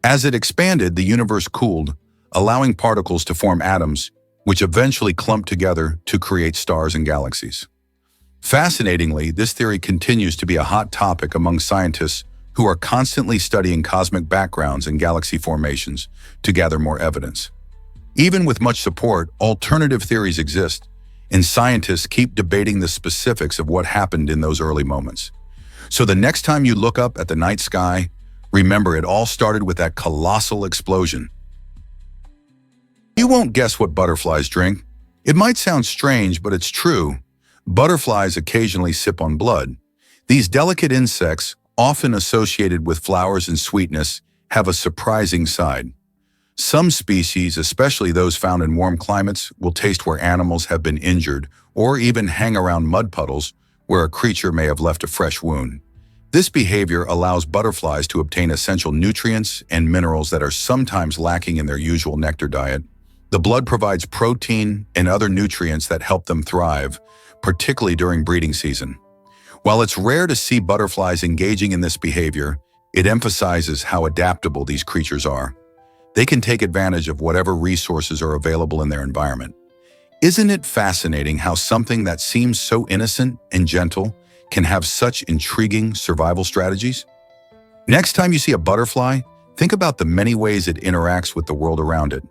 As it expanded, the universe cooled, allowing particles to form atoms, which eventually clumped together to create stars and galaxies. Fascinatingly, this theory continues to be a hot topic among scientists who are constantly studying cosmic backgrounds and galaxy formations to gather more evidence. Even with much support, alternative theories exist, and scientists keep debating the specifics of what happened in those early moments. So the next time you look up at the night sky, remember it all started with that colossal explosion. You won't guess what butterflies drink. It might sound strange, but it's true. Butterflies occasionally sip on blood. These delicate insects, often associated with flowers and sweetness, have a surprising side. Some species, especially those found in warm climates, will taste where animals have been injured or even hang around mud puddles where a creature may have left a fresh wound. This behavior allows butterflies to obtain essential nutrients and minerals that are sometimes lacking in their usual nectar diet. The blood provides protein and other nutrients that help them thrive, particularly during breeding season. While it's rare to see butterflies engaging in this behavior, it emphasizes how adaptable these creatures are. They can take advantage of whatever resources are available in their environment. Isn't it fascinating how something that seems so innocent and gentle can have such intriguing survival strategies? Next time you see a butterfly, think about the many ways it interacts with the world around it.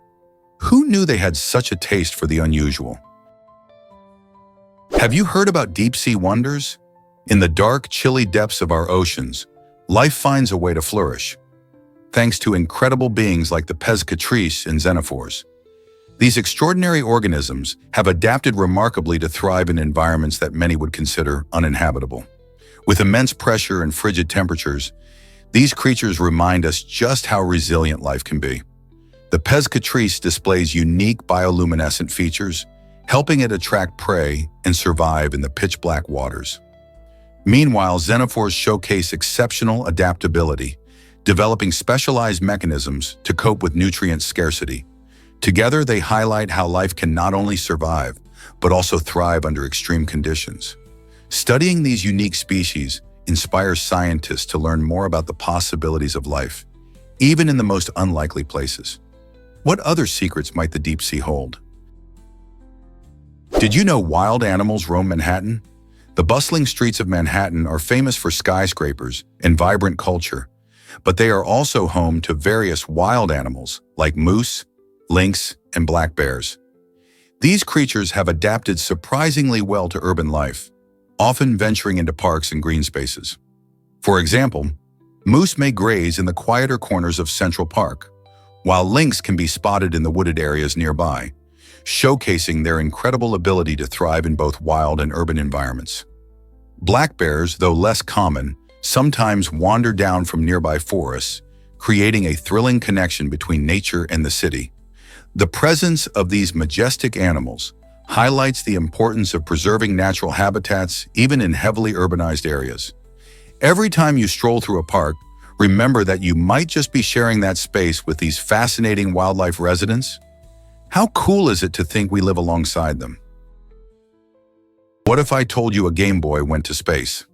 Who knew they had such a taste for the unusual? Have you heard about deep-sea wonders? In the dark, chilly depths of our oceans, life finds a way to flourish, thanks to incredible beings like the pescatrice and xenophores. These extraordinary organisms have adapted remarkably to thrive in environments that many would consider uninhabitable. With immense pressure and frigid temperatures, these creatures remind us just how resilient life can be. The pescatrice displays unique bioluminescent features, helping it attract prey and survive in the pitch-black waters. Meanwhile, xenophores showcase exceptional adaptability, developing specialized mechanisms to cope with nutrient scarcity. Together, they highlight how life can not only survive, but also thrive under extreme conditions. Studying these unique species inspires scientists to learn more about the possibilities of life, even in the most unlikely places. What other secrets might the deep sea hold? Did you know wild animals roam Manhattan? The bustling streets of Manhattan are famous for skyscrapers and vibrant culture, but they are also home to various wild animals like moose, lynx, and black bears. These creatures have adapted surprisingly well to urban life, often venturing into parks and green spaces. For example, moose may graze in the quieter corners of Central Park, while lynx can be spotted in the wooded areas nearby, showcasing their incredible ability to thrive in both wild and urban environments. Black bears, though less common, sometimes wander down from nearby forests, creating a thrilling connection between nature and the city. The presence of these majestic animals highlights the importance of preserving natural habitats even in heavily urbanized areas. Every time you stroll through a park, remember that you might just be sharing that space with these fascinating wildlife residents. How cool is it to think we live alongside them? What if I told you a Game Boy went to space?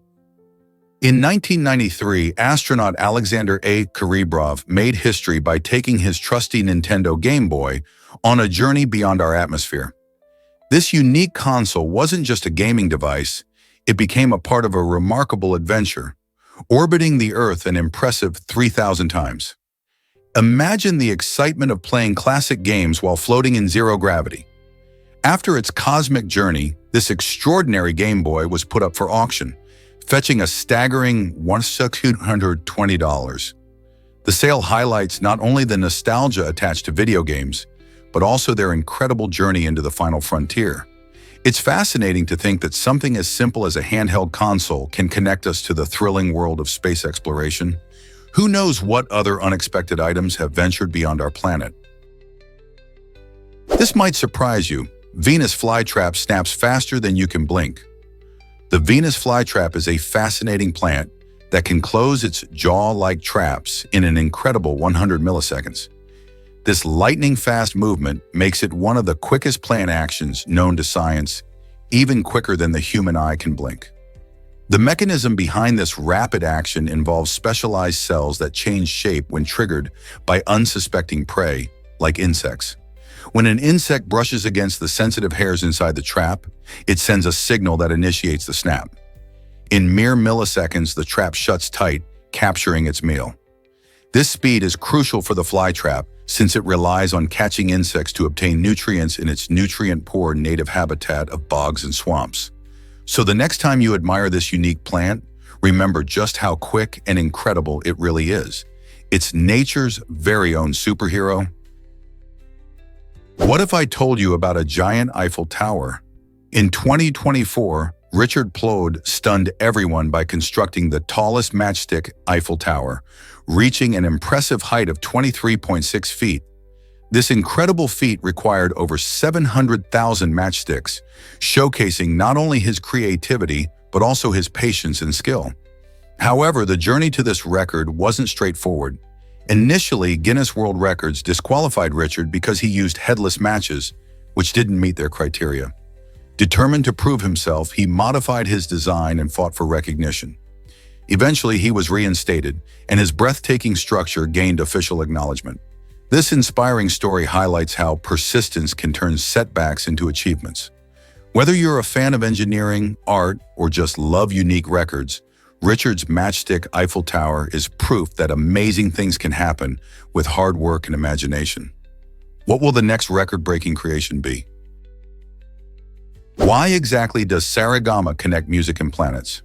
In 1993, astronaut Alexander A. Kurebrov made history by taking his trusty Nintendo Game Boy on a journey beyond our atmosphere. This unique console wasn't just a gaming device, it became a part of a remarkable adventure, orbiting the Earth an impressive 3,000 times. Imagine the excitement of playing classic games while floating in zero gravity. After its cosmic journey, this extraordinary Game Boy was put up for auction, fetching a staggering $1,620. The sale highlights not only the nostalgia attached to video games, but also their incredible journey into the final frontier. It's fascinating to think that something as simple as a handheld console can connect us to the thrilling world of space exploration. Who knows what other unexpected items have ventured beyond our planet? This might surprise you. Venus flytrap snaps faster than you can blink. The Venus flytrap is a fascinating plant that can close its jaw-like traps in an incredible 100 milliseconds. This lightning-fast movement makes it one of the quickest plant actions known to science, even quicker than the human eye can blink. The mechanism behind this rapid action involves specialized cells that change shape when triggered by unsuspecting prey, like insects. When an insect brushes against the sensitive hairs inside the trap, it sends a signal that initiates the snap. In mere milliseconds, the trap shuts tight, capturing its meal. This speed is crucial for the flytrap since it relies on catching insects to obtain nutrients in its nutrient-poor native habitat of bogs and swamps. So the next time you admire this unique plant, remember just how quick and incredible it really is. It's nature's very own superhero. What if I told you about a giant Eiffel Tower? In 2024, Richard Plode stunned everyone by constructing the tallest matchstick Eiffel Tower, reaching an impressive height of 23.6 feet. This incredible feat required over 700,000 matchsticks, showcasing not only his creativity, but also his patience and skill. However, the journey to this record wasn't straightforward. Initially, Guinness World Records disqualified Richard because he used headless matches, which didn't meet their criteria. Determined to prove himself, he modified his design and fought for recognition. Eventually, he was reinstated, and his breathtaking structure gained official acknowledgement. This inspiring story highlights how persistence can turn setbacks into achievements. Whether you're a fan of engineering, art, or just love unique records, Richard's matchstick Eiffel Tower is proof that amazing things can happen with hard work and imagination. What will the next record-breaking creation be? Why exactly does Sarigama connect music and planets?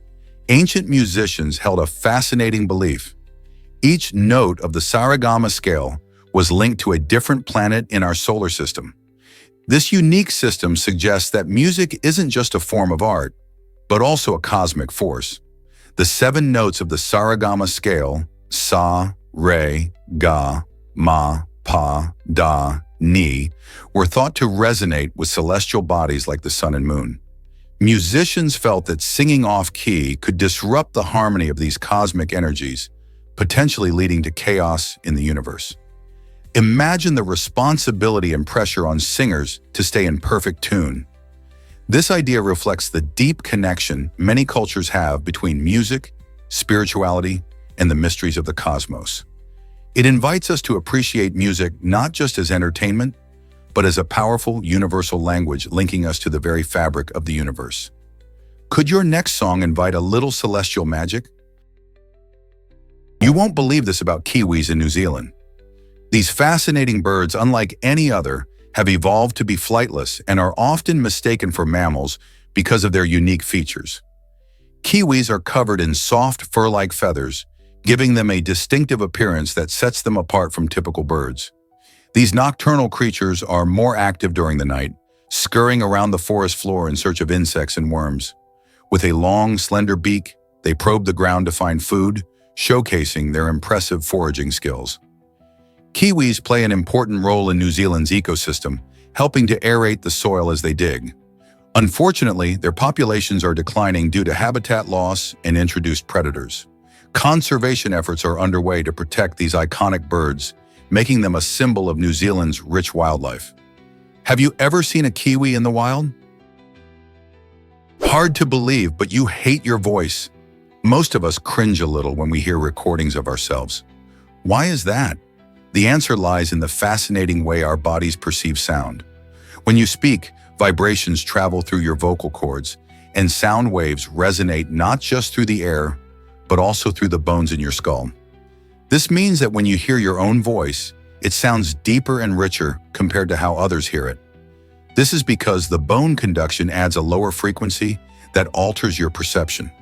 Ancient musicians held a fascinating belief. Each note of the Sarigama scale was linked to a different planet in our solar system. This unique system suggests that music isn't just a form of art, but also a cosmic force. The 7 notes of the Sarigama scale, Sa, Re, Ga, Ma, Pa, Da, Ni, were thought to resonate with celestial bodies like the sun and moon. Musicians felt that singing off-key could disrupt the harmony of these cosmic energies, potentially leading to chaos in the universe. Imagine the responsibility and pressure on singers to stay in perfect tune. This idea reflects the deep connection many cultures have between music, spirituality, and the mysteries of the cosmos. It invites us to appreciate music not just as entertainment, but as a powerful universal language linking us to the very fabric of the universe. Could your next song invite a little celestial magic? You won't believe this about kiwis in New Zealand. These fascinating birds, unlike any other, have evolved to be flightless and are often mistaken for mammals because of their unique features. Kiwis are covered in soft fur-like feathers, giving them a distinctive appearance that sets them apart from typical birds. These nocturnal creatures are more active during the night, scurrying around the forest floor in search of insects and worms. With a long, slender beak, they probe the ground to find food, showcasing their impressive foraging skills. Kiwis play an important role in New Zealand's ecosystem, helping to aerate the soil as they dig. Unfortunately, their populations are declining due to habitat loss and introduced predators. Conservation efforts are underway to protect these iconic birds, making them a symbol of New Zealand's rich wildlife. Have you ever seen a kiwi in the wild? Hard to believe, but you hate your voice. Most of us cringe a little when we hear recordings of ourselves. Why is that? The answer lies in the fascinating way our bodies perceive sound. When you speak, vibrations travel through your vocal cords, and sound waves resonate not just through the air, but also through the bones in your skull. This means that when you hear your own voice, it sounds deeper and richer compared to how others hear it. This is because the bone conduction adds a lower frequency that alters your perception.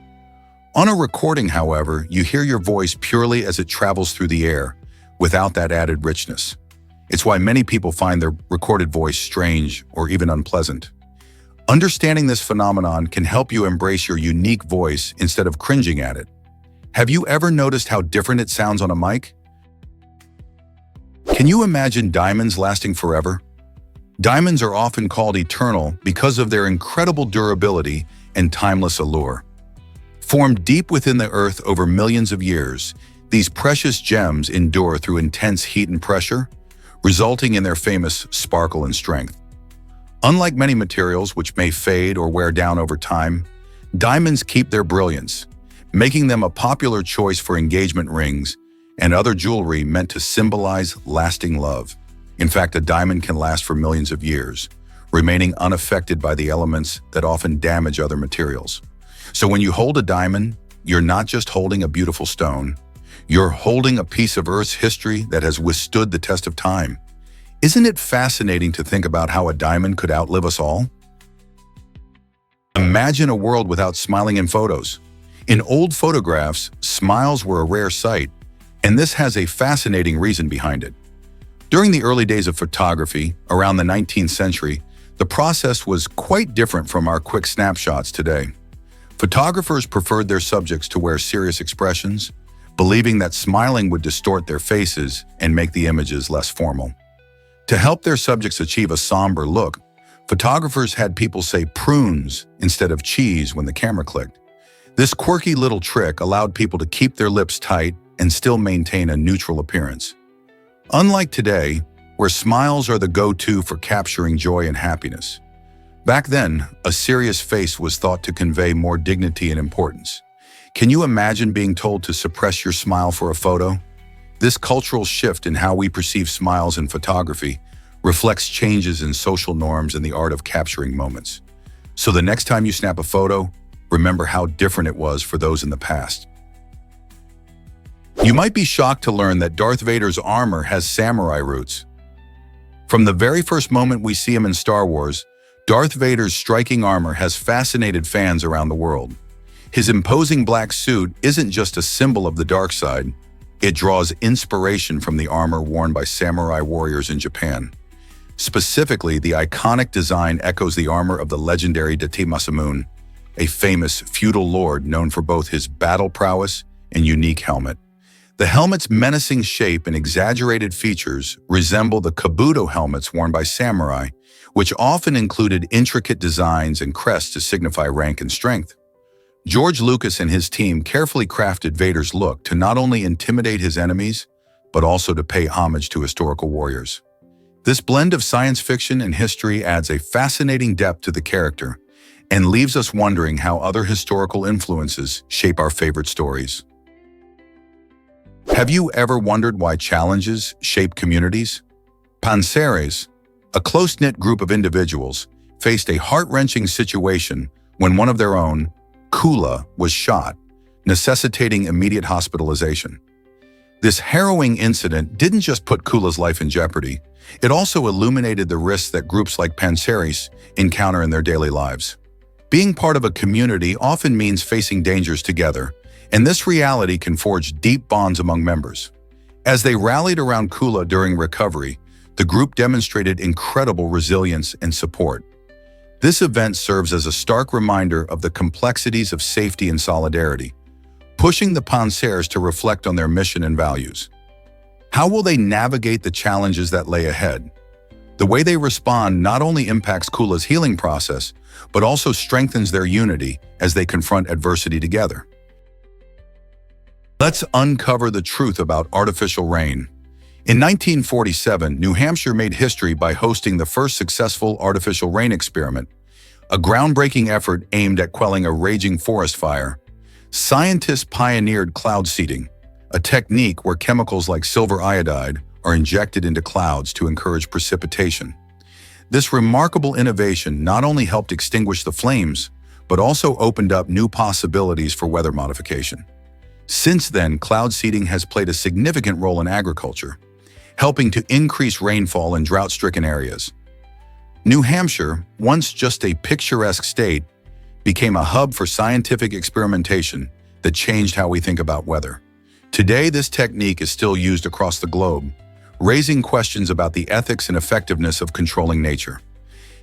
On a recording, however, you hear your voice purely as it travels through the air, without that added richness. It's why many people find their recorded voice strange or even unpleasant. Understanding this phenomenon can help you embrace your unique voice instead of cringing at it. Have you ever noticed how different it sounds on a mic? Can you imagine diamonds lasting forever? Diamonds are often called eternal because of their incredible durability and timeless allure. Formed deep within the earth over millions of years, these precious gems endure through intense heat and pressure, resulting in their famous sparkle and strength. Unlike many materials which may fade or wear down over time, diamonds keep their brilliance, making them a popular choice for engagement rings and other jewelry meant to symbolize lasting love. In fact, a diamond can last for millions of years, remaining unaffected by the elements that often damage other materials. So when you hold a diamond, you're not just holding a beautiful stone, you're holding a piece of Earth's history that has withstood the test of time. Isn't it fascinating to think about how a diamond could outlive us all? Imagine a world without smiling in photos. In old photographs, smiles were a rare sight, and this has a fascinating reason behind it. During the early days of photography, around the 19th century, the process was quite different from our quick snapshots today. Photographers preferred their subjects to wear serious expressions, believing that smiling would distort their faces and make the images less formal. To help their subjects achieve a somber look, photographers had people say prunes instead of cheese when the camera clicked. This quirky little trick allowed people to keep their lips tight and still maintain a neutral appearance. Unlike today, where smiles are the go-to for capturing joy and happiness. Back then, a serious face was thought to convey more dignity and importance. Can you imagine being told to suppress your smile for a photo? This cultural shift in how we perceive smiles in photography reflects changes in social norms and the art of capturing moments. So the next time you snap a photo, remember how different it was for those in the past. You might be shocked to learn that Darth Vader's armor has samurai roots. From the very first moment we see him in Star Wars, Darth Vader's striking armor has fascinated fans around the world. His imposing black suit isn't just a symbol of the dark side, it draws inspiration from the armor worn by samurai warriors in Japan. Specifically, the iconic design echoes the armor of the legendary Date Masamune, a famous feudal lord known for both his battle prowess and unique helmet. The helmet's menacing shape and exaggerated features resemble the kabuto helmets worn by samurai, which often included intricate designs and crests to signify rank and strength. George Lucas and his team carefully crafted Vader's look to not only intimidate his enemies, but also to pay homage to historical warriors. This blend of science fiction and history adds a fascinating depth to the character and leaves us wondering how other historical influences shape our favorite stories. Have you ever wondered why challenges shape communities? Panseres, a close-knit group of individuals, faced a heart-wrenching situation when one of their own, Kula, was shot, necessitating immediate hospitalization. This harrowing incident didn't just put Kula's life in jeopardy, it also illuminated the risks that groups like Panseres encounter in their daily lives. Being part of a community often means facing dangers together, and this reality can forge deep bonds among members. As they rallied around Kula during recovery, the group demonstrated incredible resilience and support. This event serves as a stark reminder of the complexities of safety and solidarity, pushing the Panseres to reflect on their mission and values. How will they navigate the challenges that lay ahead? The way they respond not only impacts Kula's healing process, but also strengthens their unity as they confront adversity together. Let's uncover the truth about artificial rain. In 1947, New Hampshire made history by hosting the first successful artificial rain experiment, a groundbreaking effort aimed at quelling a raging forest fire. Scientists pioneered cloud seeding, a technique where chemicals like silver iodide are injected into clouds to encourage precipitation. This remarkable innovation not only helped extinguish the flames, but also opened up new possibilities for weather modification. Since then, cloud seeding has played a significant role in agriculture, helping to increase rainfall in drought-stricken areas. New Hampshire, once just a picturesque state, became a hub for scientific experimentation that changed how we think about weather. Today, this technique is still used across the globe, raising questions about the ethics and effectiveness of controlling nature.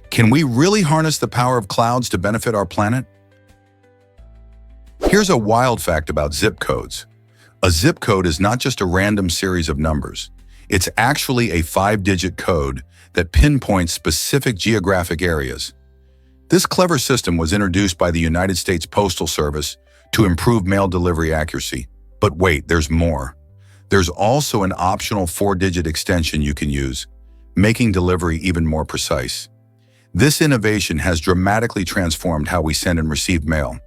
Can we really harness the power of clouds to benefit our planet? Here's a wild fact about zip codes. A zip code is not just a random series of numbers. It's actually a 5-digit code that pinpoints specific geographic areas. This clever system was introduced by the United States Postal Service to improve mail delivery accuracy. But wait, there's more. There's also an optional 4-digit extension you can use, making delivery even more precise. This innovation has dramatically transformed how we send and receive mail.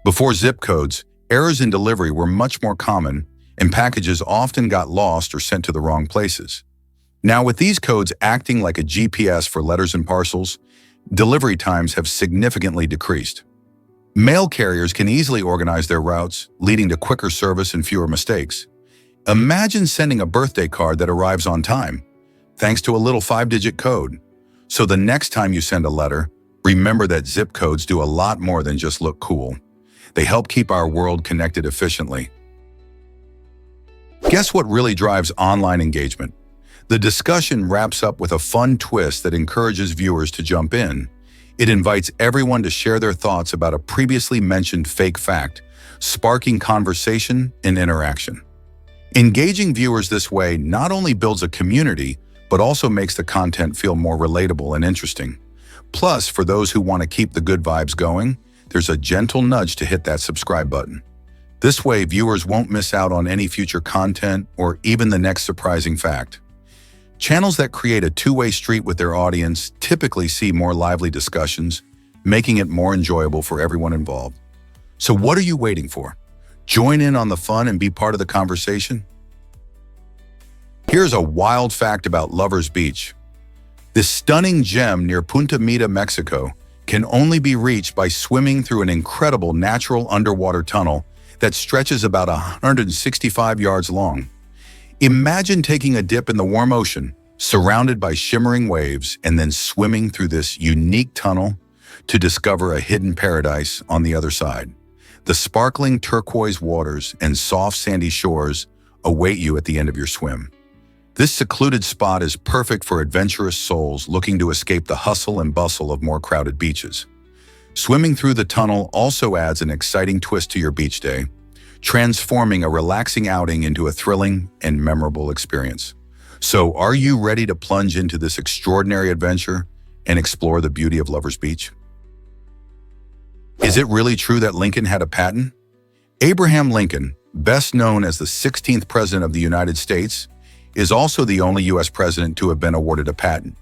Before zip codes, errors in delivery were much more common, and packages often got lost or sent to the wrong places. Now, with these codes acting like a GPS for letters and parcels, delivery times have significantly decreased. Mail carriers can easily organize their routes, leading to quicker service and fewer mistakes. Imagine sending a birthday card that arrives on time, thanks to a little 5-digit code. So the next time you send a letter, remember that zip codes do a lot more than just look cool. They help keep our world connected efficiently. Guess what really drives online engagement? The discussion wraps up with a fun twist that encourages viewers to jump in. It invites everyone to share their thoughts about a previously mentioned fake fact, sparking conversation and interaction. Engaging viewers this way not only builds a community, but also makes the content feel more relatable and interesting. Plus, for those who want to keep the good vibes going, there's a gentle nudge to hit that subscribe button. This way, viewers won't miss out on any future content or even the next surprising fact. Channels that create a two-way street with their audience typically see more lively discussions, making it more enjoyable for everyone involved. So what are you waiting for? Join in on the fun and be part of the conversation? Here's a wild fact about Lovers Beach. This stunning gem near Punta Mita, Mexico, can only be reached by swimming through an incredible natural underwater tunnel that stretches about 165 yards long. Imagine taking a dip in the warm ocean, surrounded by shimmering waves, and then swimming through this unique tunnel to discover a hidden paradise on the other side. The sparkling turquoise waters and soft sandy shores await you at the end of your swim. This secluded spot is perfect for adventurous souls looking to escape the hustle and bustle of more crowded beaches. Swimming through the tunnel also adds an exciting twist to your beach day, transforming a relaxing outing into a thrilling and memorable experience. So, are you ready to plunge into this extraordinary adventure and explore the beauty of Lovers Beach? Is it really true that Lincoln had a patent? Abraham Lincoln, best known as the 16th President of the United States, is also the only U.S. president to have been awarded a patent.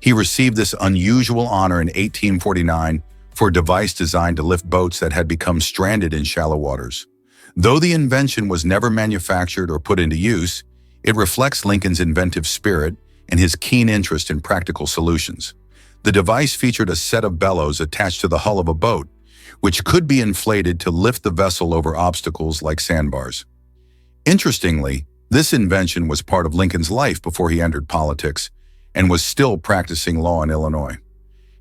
He received this unusual honor in 1849 for a device designed to lift boats that had become stranded in shallow waters. Though the invention was never manufactured or put into use, it reflects Lincoln's inventive spirit and his keen interest in practical solutions. The device featured a set of bellows attached to the hull of a boat, which could be inflated to lift the vessel over obstacles like sandbars. Interestingly, this invention was part of Lincoln's life before he entered politics and was still practicing law in Illinois.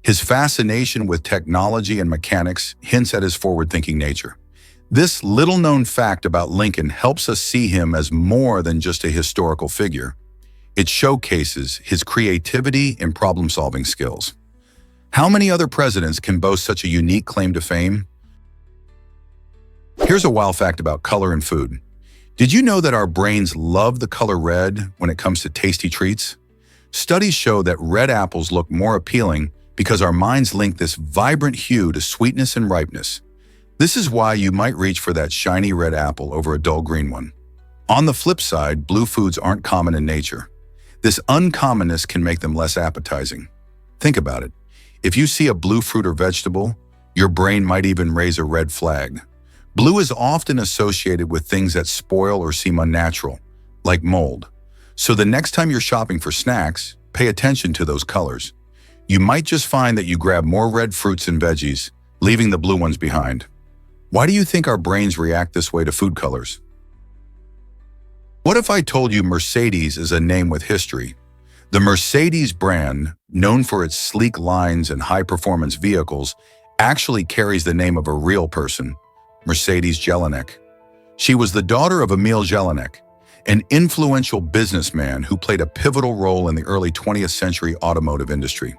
His fascination with technology and mechanics hints at his forward-thinking nature. This little-known fact about Lincoln helps us see him as more than just a historical figure. It showcases his creativity and problem-solving skills. How many other presidents can boast such a unique claim to fame? Here's a wild fact about color and food. Did you know that our brains love the color red when it comes to tasty treats? Studies show that red apples look more appealing because our minds link this vibrant hue to sweetness and ripeness. This is why you might reach for that shiny red apple over a dull green one. On the flip side, blue foods aren't common in nature. This uncommonness can make them less appetizing. Think about it. If you see a blue fruit or vegetable, your brain might even raise a red flag. Blue is often associated with things that spoil or seem unnatural, like mold. So the next time you're shopping for snacks, pay attention to those colors. You might just find that you grab more red fruits and veggies, leaving the blue ones behind. Why do you think our brains react this way to food colors? What if I told you Mercedes is a name with history? The Mercedes brand, known for its sleek lines and high-performance vehicles, actually carries the name of a real person, Mercedes Jelinek. She was the daughter of Emil Jelinek, an influential businessman who played a pivotal role in the early 20th century automotive industry.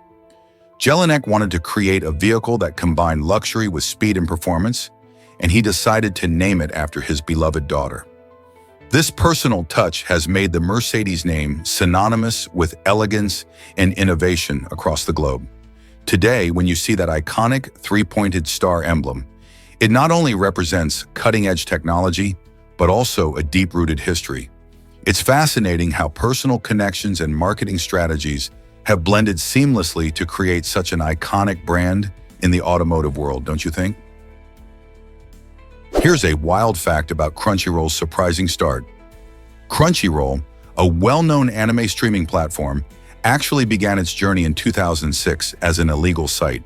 Jelinek wanted to create a vehicle that combined luxury with speed and performance, and he decided to name it after his beloved daughter. This personal touch has made the Mercedes name synonymous with elegance and innovation across the globe. Today, when you see that iconic three-pointed star emblem, it not only represents cutting-edge technology, but also a deep-rooted history. It's fascinating how personal connections and marketing strategies have blended seamlessly to create such an iconic brand in the automotive world, don't you think? Here's a wild fact about Crunchyroll's surprising start. Crunchyroll, a well-known anime streaming platform, actually began its journey in 2006 as an illegal site.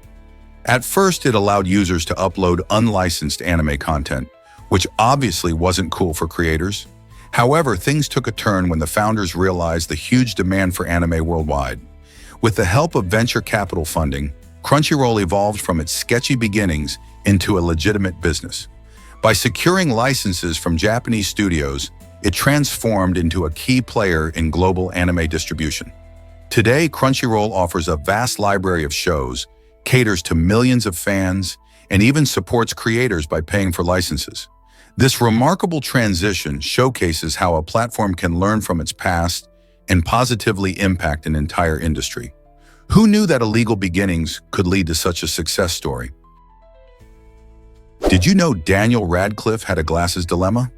At first, it allowed users to upload unlicensed anime content, which obviously wasn't cool for creators. However, things took a turn when the founders realized the huge demand for anime worldwide. With the help of venture capital funding, Crunchyroll evolved from its sketchy beginnings into a legitimate business. By securing licenses from Japanese studios, it transformed into a key player in global anime distribution. Today, Crunchyroll offers a vast library of shows, caters to millions of fans, and even supports creators by paying for licenses. This remarkable transition showcases how a platform can learn from its past and positively impact an entire industry. Who knew that illegal beginnings could lead to such a success story? Did you know Daniel Radcliffe had a glasses dilemma?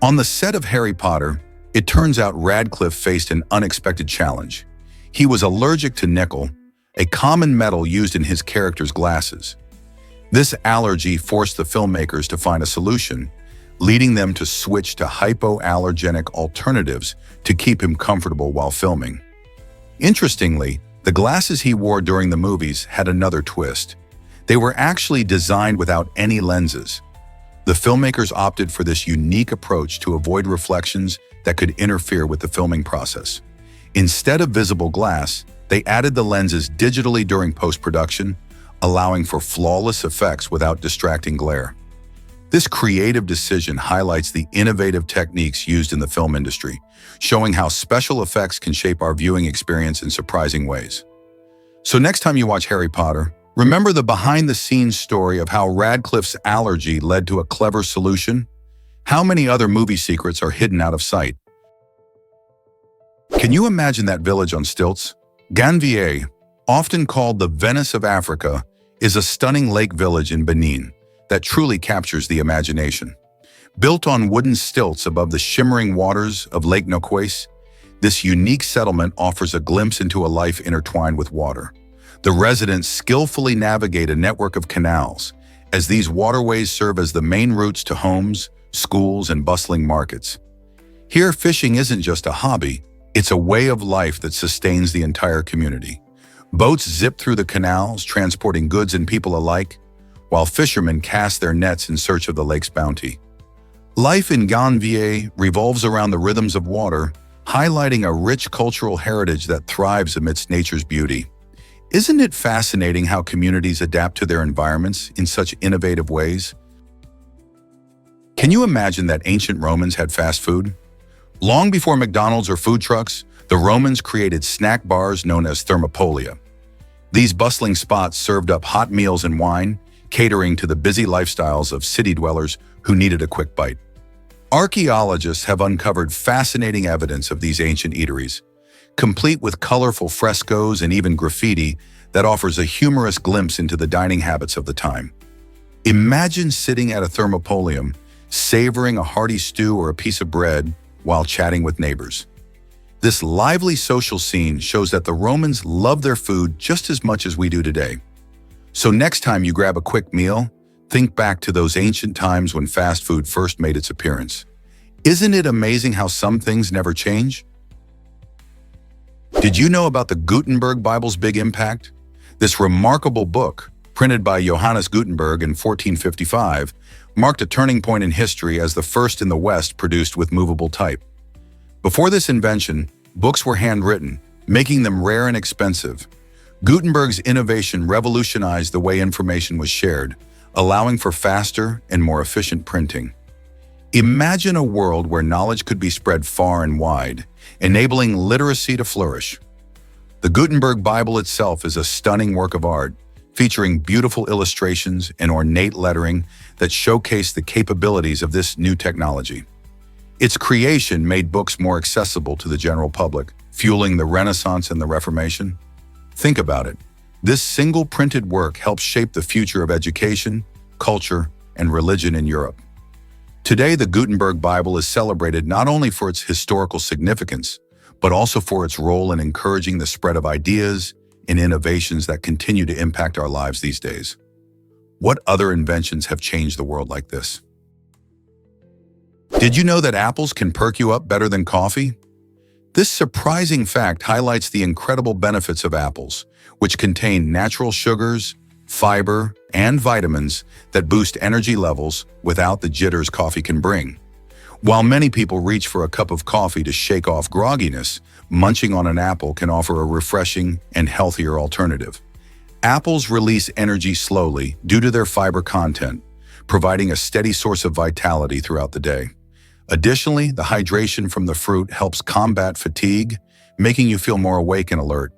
On the set of Harry Potter, it turns out Radcliffe faced an unexpected challenge. He was allergic to nickel, a common metal used in his character's glasses. This allergy forced the filmmakers to find a solution, leading them to switch to hypoallergenic alternatives to keep him comfortable while filming. Interestingly, the glasses he wore during the movies had another twist. They were actually designed without any lenses. The filmmakers opted for this unique approach to avoid reflections that could interfere with the filming process. Instead of visible glass, they added the lenses digitally during post-production, allowing for flawless effects without distracting glare. This creative decision highlights the innovative techniques used in the film industry, showing how special effects can shape our viewing experience in surprising ways. So next time you watch Harry Potter, remember the behind-the-scenes story of how Radcliffe's allergy led to a clever solution? How many other movie secrets are hidden out of sight? Can you imagine that village on stilts? Ganvier, often called the Venice of Africa, is a stunning lake village in Benin that truly captures the imagination. Built on wooden stilts above the shimmering waters of Lake Nokouès, this unique settlement offers a glimpse into a life intertwined with water. The residents skillfully navigate a network of canals, as these waterways serve as the main routes to homes, schools, and bustling markets. Here, fishing isn't just a hobby, it's a way of life that sustains the entire community. Boats zip through the canals, transporting goods and people alike, while fishermen cast their nets in search of the lake's bounty. Life in Ganvier revolves around the rhythms of water, highlighting a rich cultural heritage that thrives amidst nature's beauty. Isn't it fascinating how communities adapt to their environments in such innovative ways? Can you imagine that ancient Romans had fast food? Long before McDonald's or food trucks, the Romans created snack bars known as thermopolia. These bustling spots served up hot meals and wine, catering to the busy lifestyles of city dwellers who needed a quick bite. Archaeologists have uncovered fascinating evidence of these ancient eateries, complete with colorful frescoes and even graffiti that offers a humorous glimpse into the dining habits of the time. Imagine sitting at a thermopolium, savoring a hearty stew or a piece of bread while chatting with neighbors. This lively social scene shows that the Romans loved their food just as much as we do today. So next time you grab a quick meal, think back to those ancient times when fast food first made its appearance. Isn't it amazing how some things never change? Did you know about the Gutenberg Bible's big impact? This remarkable book, printed by Johannes Gutenberg in 1455, marked a turning point in history as the first in the West produced with movable type. Before this invention, books were handwritten, making them rare and expensive. Gutenberg's innovation revolutionized the way information was shared, allowing for faster and more efficient printing. Imagine a world where knowledge could be spread far and wide, enabling literacy to flourish. The Gutenberg Bible itself is a stunning work of art, featuring beautiful illustrations and ornate lettering that showcase the capabilities of this new technology. Its creation made books more accessible to the general public, fueling the Renaissance and the Reformation. Think about it. This single printed work helped shape the future of education, culture, and religion in Europe. Today, the Gutenberg Bible is celebrated not only for its historical significance, but also for its role in encouraging the spread of ideas and innovations that continue to impact our lives these days. What other inventions have changed the world like this? Did you know that apples can perk you up better than coffee? This surprising fact highlights the incredible benefits of apples, which contain natural sugars, fiber, and vitamins that boost energy levels without the jitters coffee can bring. While many people reach for a cup of coffee to shake off grogginess, munching on an apple can offer a refreshing and healthier alternative. Apples release energy slowly due to their fiber content, providing a steady source of vitality throughout the day. Additionally, the hydration from the fruit helps combat fatigue, making you feel more awake and alert.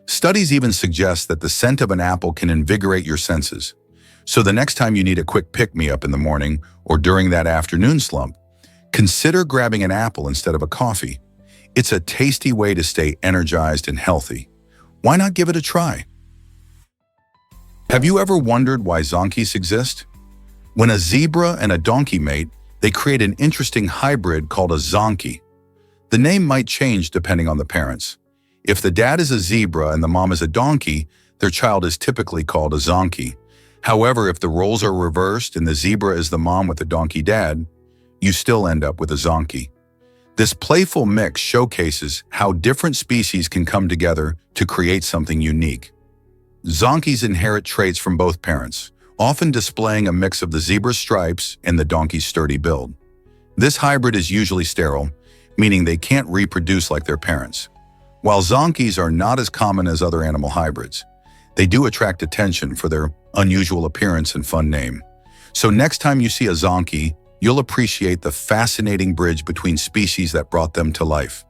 Studies even suggest that the scent of an apple can invigorate your senses. So the next time you need a quick pick-me-up in the morning or during that afternoon slump, consider grabbing an apple instead of a coffee. It's a tasty way to stay energized and healthy. Why not give it a try? Have you ever wondered why zonkies exist? When a zebra and a donkey mate, they create an interesting hybrid called a zonkie. The name might change depending on the parents. If the dad is a zebra and the mom is a donkey, their child is typically called a zonkie. However, if the roles are reversed and the zebra is the mom with the donkey dad, you still end up with a zonkie. This playful mix showcases how different species can come together to create something unique. Zonkies inherit traits from both parents, often displaying a mix of the zebra's stripes and the donkey's sturdy build. This hybrid is usually sterile, meaning they can't reproduce like their parents. While zonkies are not as common as other animal hybrids, they do attract attention for their unusual appearance and fun name. So next time you see a zonkie, you'll appreciate the fascinating bridge between species that brought them to life.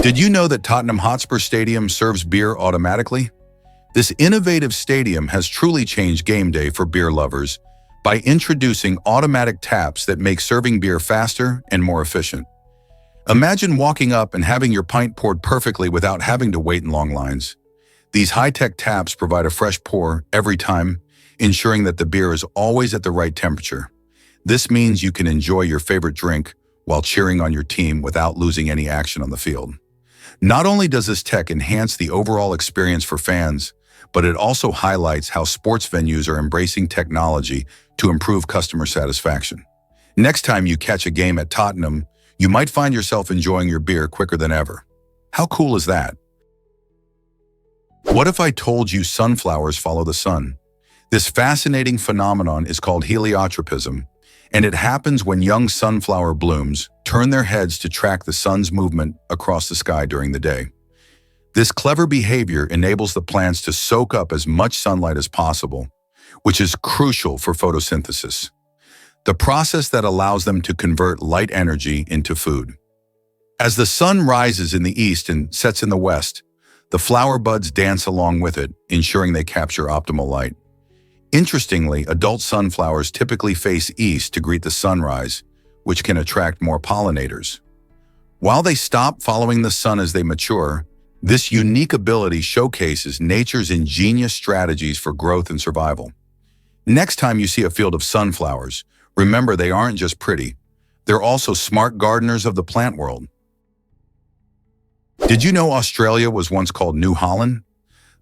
Did you know that Tottenham Hotspur Stadium serves beer automatically? This innovative stadium has truly changed game day for beer lovers by introducing automatic taps that make serving beer faster and more efficient. Imagine walking up and having your pint poured perfectly without having to wait in long lines. These high-tech taps provide a fresh pour every time, ensuring that the beer is always at the right temperature. This means you can enjoy your favorite drink while cheering on your team without losing any action on the field. Not only does this tech enhance the overall experience for fans, but it also highlights how sports venues are embracing technology to improve customer satisfaction. Next time you catch a game at Tottenham, you might find yourself enjoying your beer quicker than ever. How cool is that? What if I told you sunflowers follow the sun? This fascinating phenomenon is called heliotropism, and it happens when young sunflower blooms turn their heads to track the sun's movement across the sky during the day. This clever behavior enables the plants to soak up as much sunlight as possible, which is crucial for photosynthesis, the process that allows them to convert light energy into food. As the sun rises in the east and sets in the west, the flower buds dance along with it, ensuring they capture optimal light. Interestingly, adult sunflowers typically face east to greet the sunrise, which can attract more pollinators. While they stop following the sun as they mature, this unique ability showcases nature's ingenious strategies for growth and survival. Next time you see a field of sunflowers, remember they aren't just pretty, they're also smart gardeners of the plant world. Did you know Australia was once called New Holland?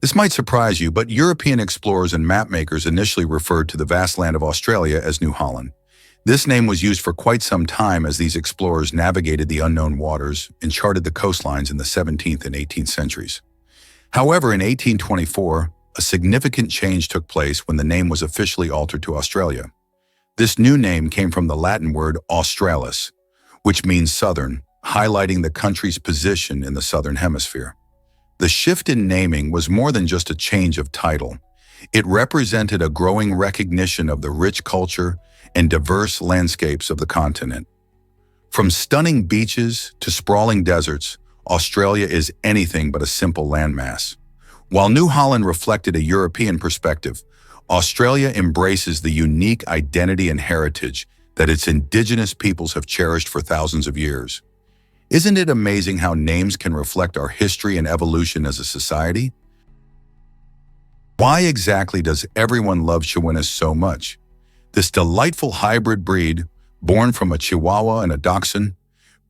This might surprise you, but European explorers and mapmakers initially referred to the vast land of Australia as New Holland. This name was used for quite some time as these explorers navigated the unknown waters and charted the coastlines in the 17th and 18th centuries. However, in 1824, a significant change took place when the name was officially altered to Australia. This new name came from the Latin word australis, which means southern, highlighting the country's position in the southern hemisphere. The shift in naming was more than just a change of title. It represented a growing recognition of the rich culture and diverse landscapes of the continent. From stunning beaches to sprawling deserts, Australia is anything but a simple landmass. While New Holland reflected a European perspective, Australia embraces the unique identity and heritage that its indigenous peoples have cherished for thousands of years. Isn't it amazing how names can reflect our history and evolution as a society? Why exactly does everyone love Chihuahuas so much? This delightful hybrid breed, born from a Chihuahua and a Dachshund,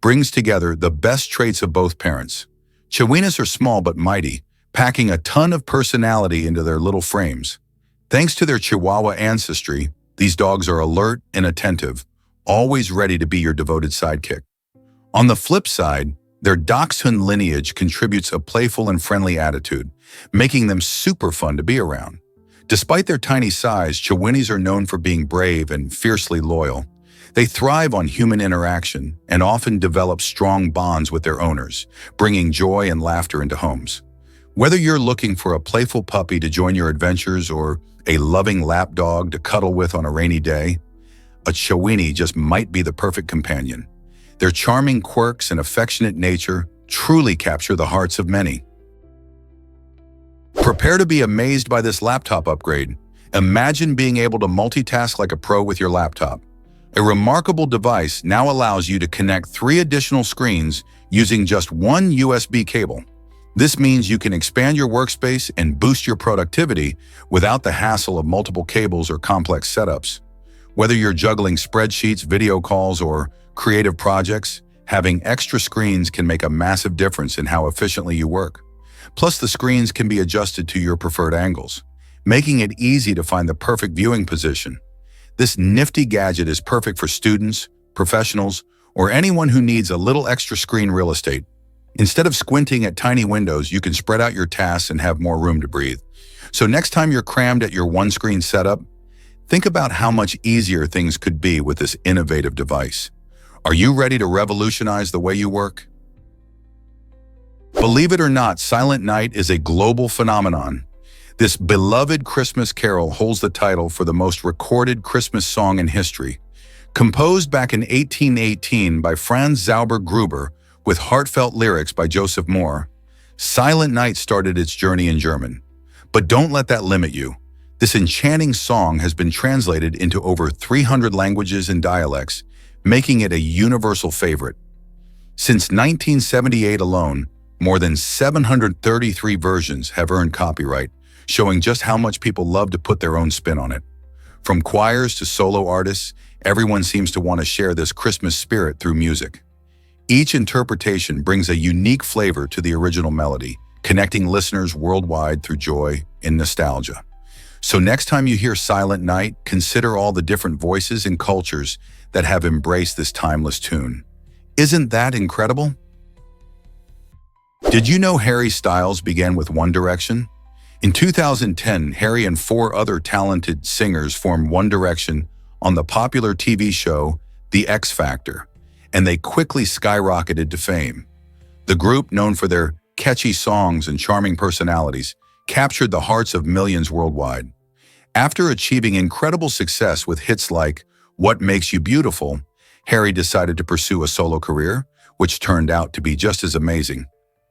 brings together the best traits of both parents. Chihuahuas are small but mighty, packing a ton of personality into their little frames. Thanks to their Chihuahua ancestry, these dogs are alert and attentive, always ready to be your devoted sidekick. On the flip side, their Dachshund lineage contributes a playful and friendly attitude, making them super fun to be around. Despite their tiny size, Chihuahuas are known for being brave and fiercely loyal. They thrive on human interaction and often develop strong bonds with their owners, bringing joy and laughter into homes. Whether you're looking for a playful puppy to join your adventures or a loving lap dog to cuddle with on a rainy day, a Chihuahua just might be the perfect companion. Their charming quirks and affectionate nature truly capture the hearts of many. Prepare to be amazed by this laptop upgrade. Imagine being able to multitask like a pro with your laptop. A remarkable device now allows you to connect 3 additional screens using just one USB cable. This means you can expand your workspace and boost your productivity without the hassle of multiple cables or complex setups. Whether you're juggling spreadsheets, video calls, or creative projects, having extra screens can make a massive difference in how efficiently you work. Plus, the screens can be adjusted to your preferred angles, making it easy to find the perfect viewing position. This nifty gadget is perfect for students, professionals, or anyone who needs a little extra screen real estate. Instead of squinting at tiny windows, you can spread out your tasks and have more room to breathe. So next time you're crammed at your one-screen setup, think about how much easier things could be with this innovative device. Are you ready to revolutionize the way you work? Believe it or not, Silent Night is a global phenomenon. This beloved Christmas carol holds the title for the most recorded Christmas song in history. Composed back in 1818 by Franz Zauber Gruber with heartfelt lyrics by Joseph Moore, Silent Night started its journey in German. But don't let that limit you. This enchanting song has been translated into over 300 languages and dialects, making it a universal favorite. Since 1978 alone, more than 733 versions have earned copyright, showing just how much people love to put their own spin on it. From choirs to solo artists, everyone seems to want to share this Christmas spirit through music. Each interpretation brings a unique flavor to the original melody, connecting listeners worldwide through joy and nostalgia. So next time you hear Silent Night, consider all the different voices and cultures that have embraced this timeless tune. Isn't that incredible? Did you know Harry Styles began with One Direction? In 2010, Harry and 4 other talented singers formed One Direction on the popular TV show The X Factor, and they quickly skyrocketed to fame. The group, known for their catchy songs and charming personalities, captured the hearts of millions worldwide. After achieving incredible success with hits like What Makes You Beautiful, Harry decided to pursue a solo career, which turned out to be just as amazing.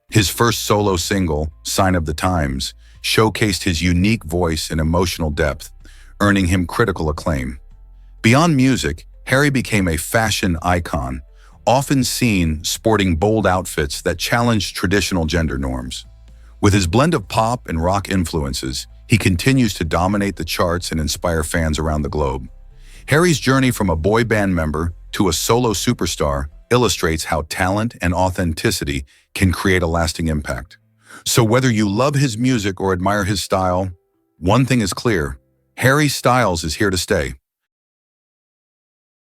His first solo single, Sign of the Times, showcased his unique voice and emotional depth, earning him critical acclaim. Beyond music, Harry became a fashion icon, often seen sporting bold outfits that challenged traditional gender norms. With his blend of pop and rock influences, he continues to dominate the charts and inspire fans around the globe. Harry's journey from a boy band member to a solo superstar illustrates how talent and authenticity can create a lasting impact. So whether you love his music or admire his style, one thing is clear: Harry Styles is here to stay.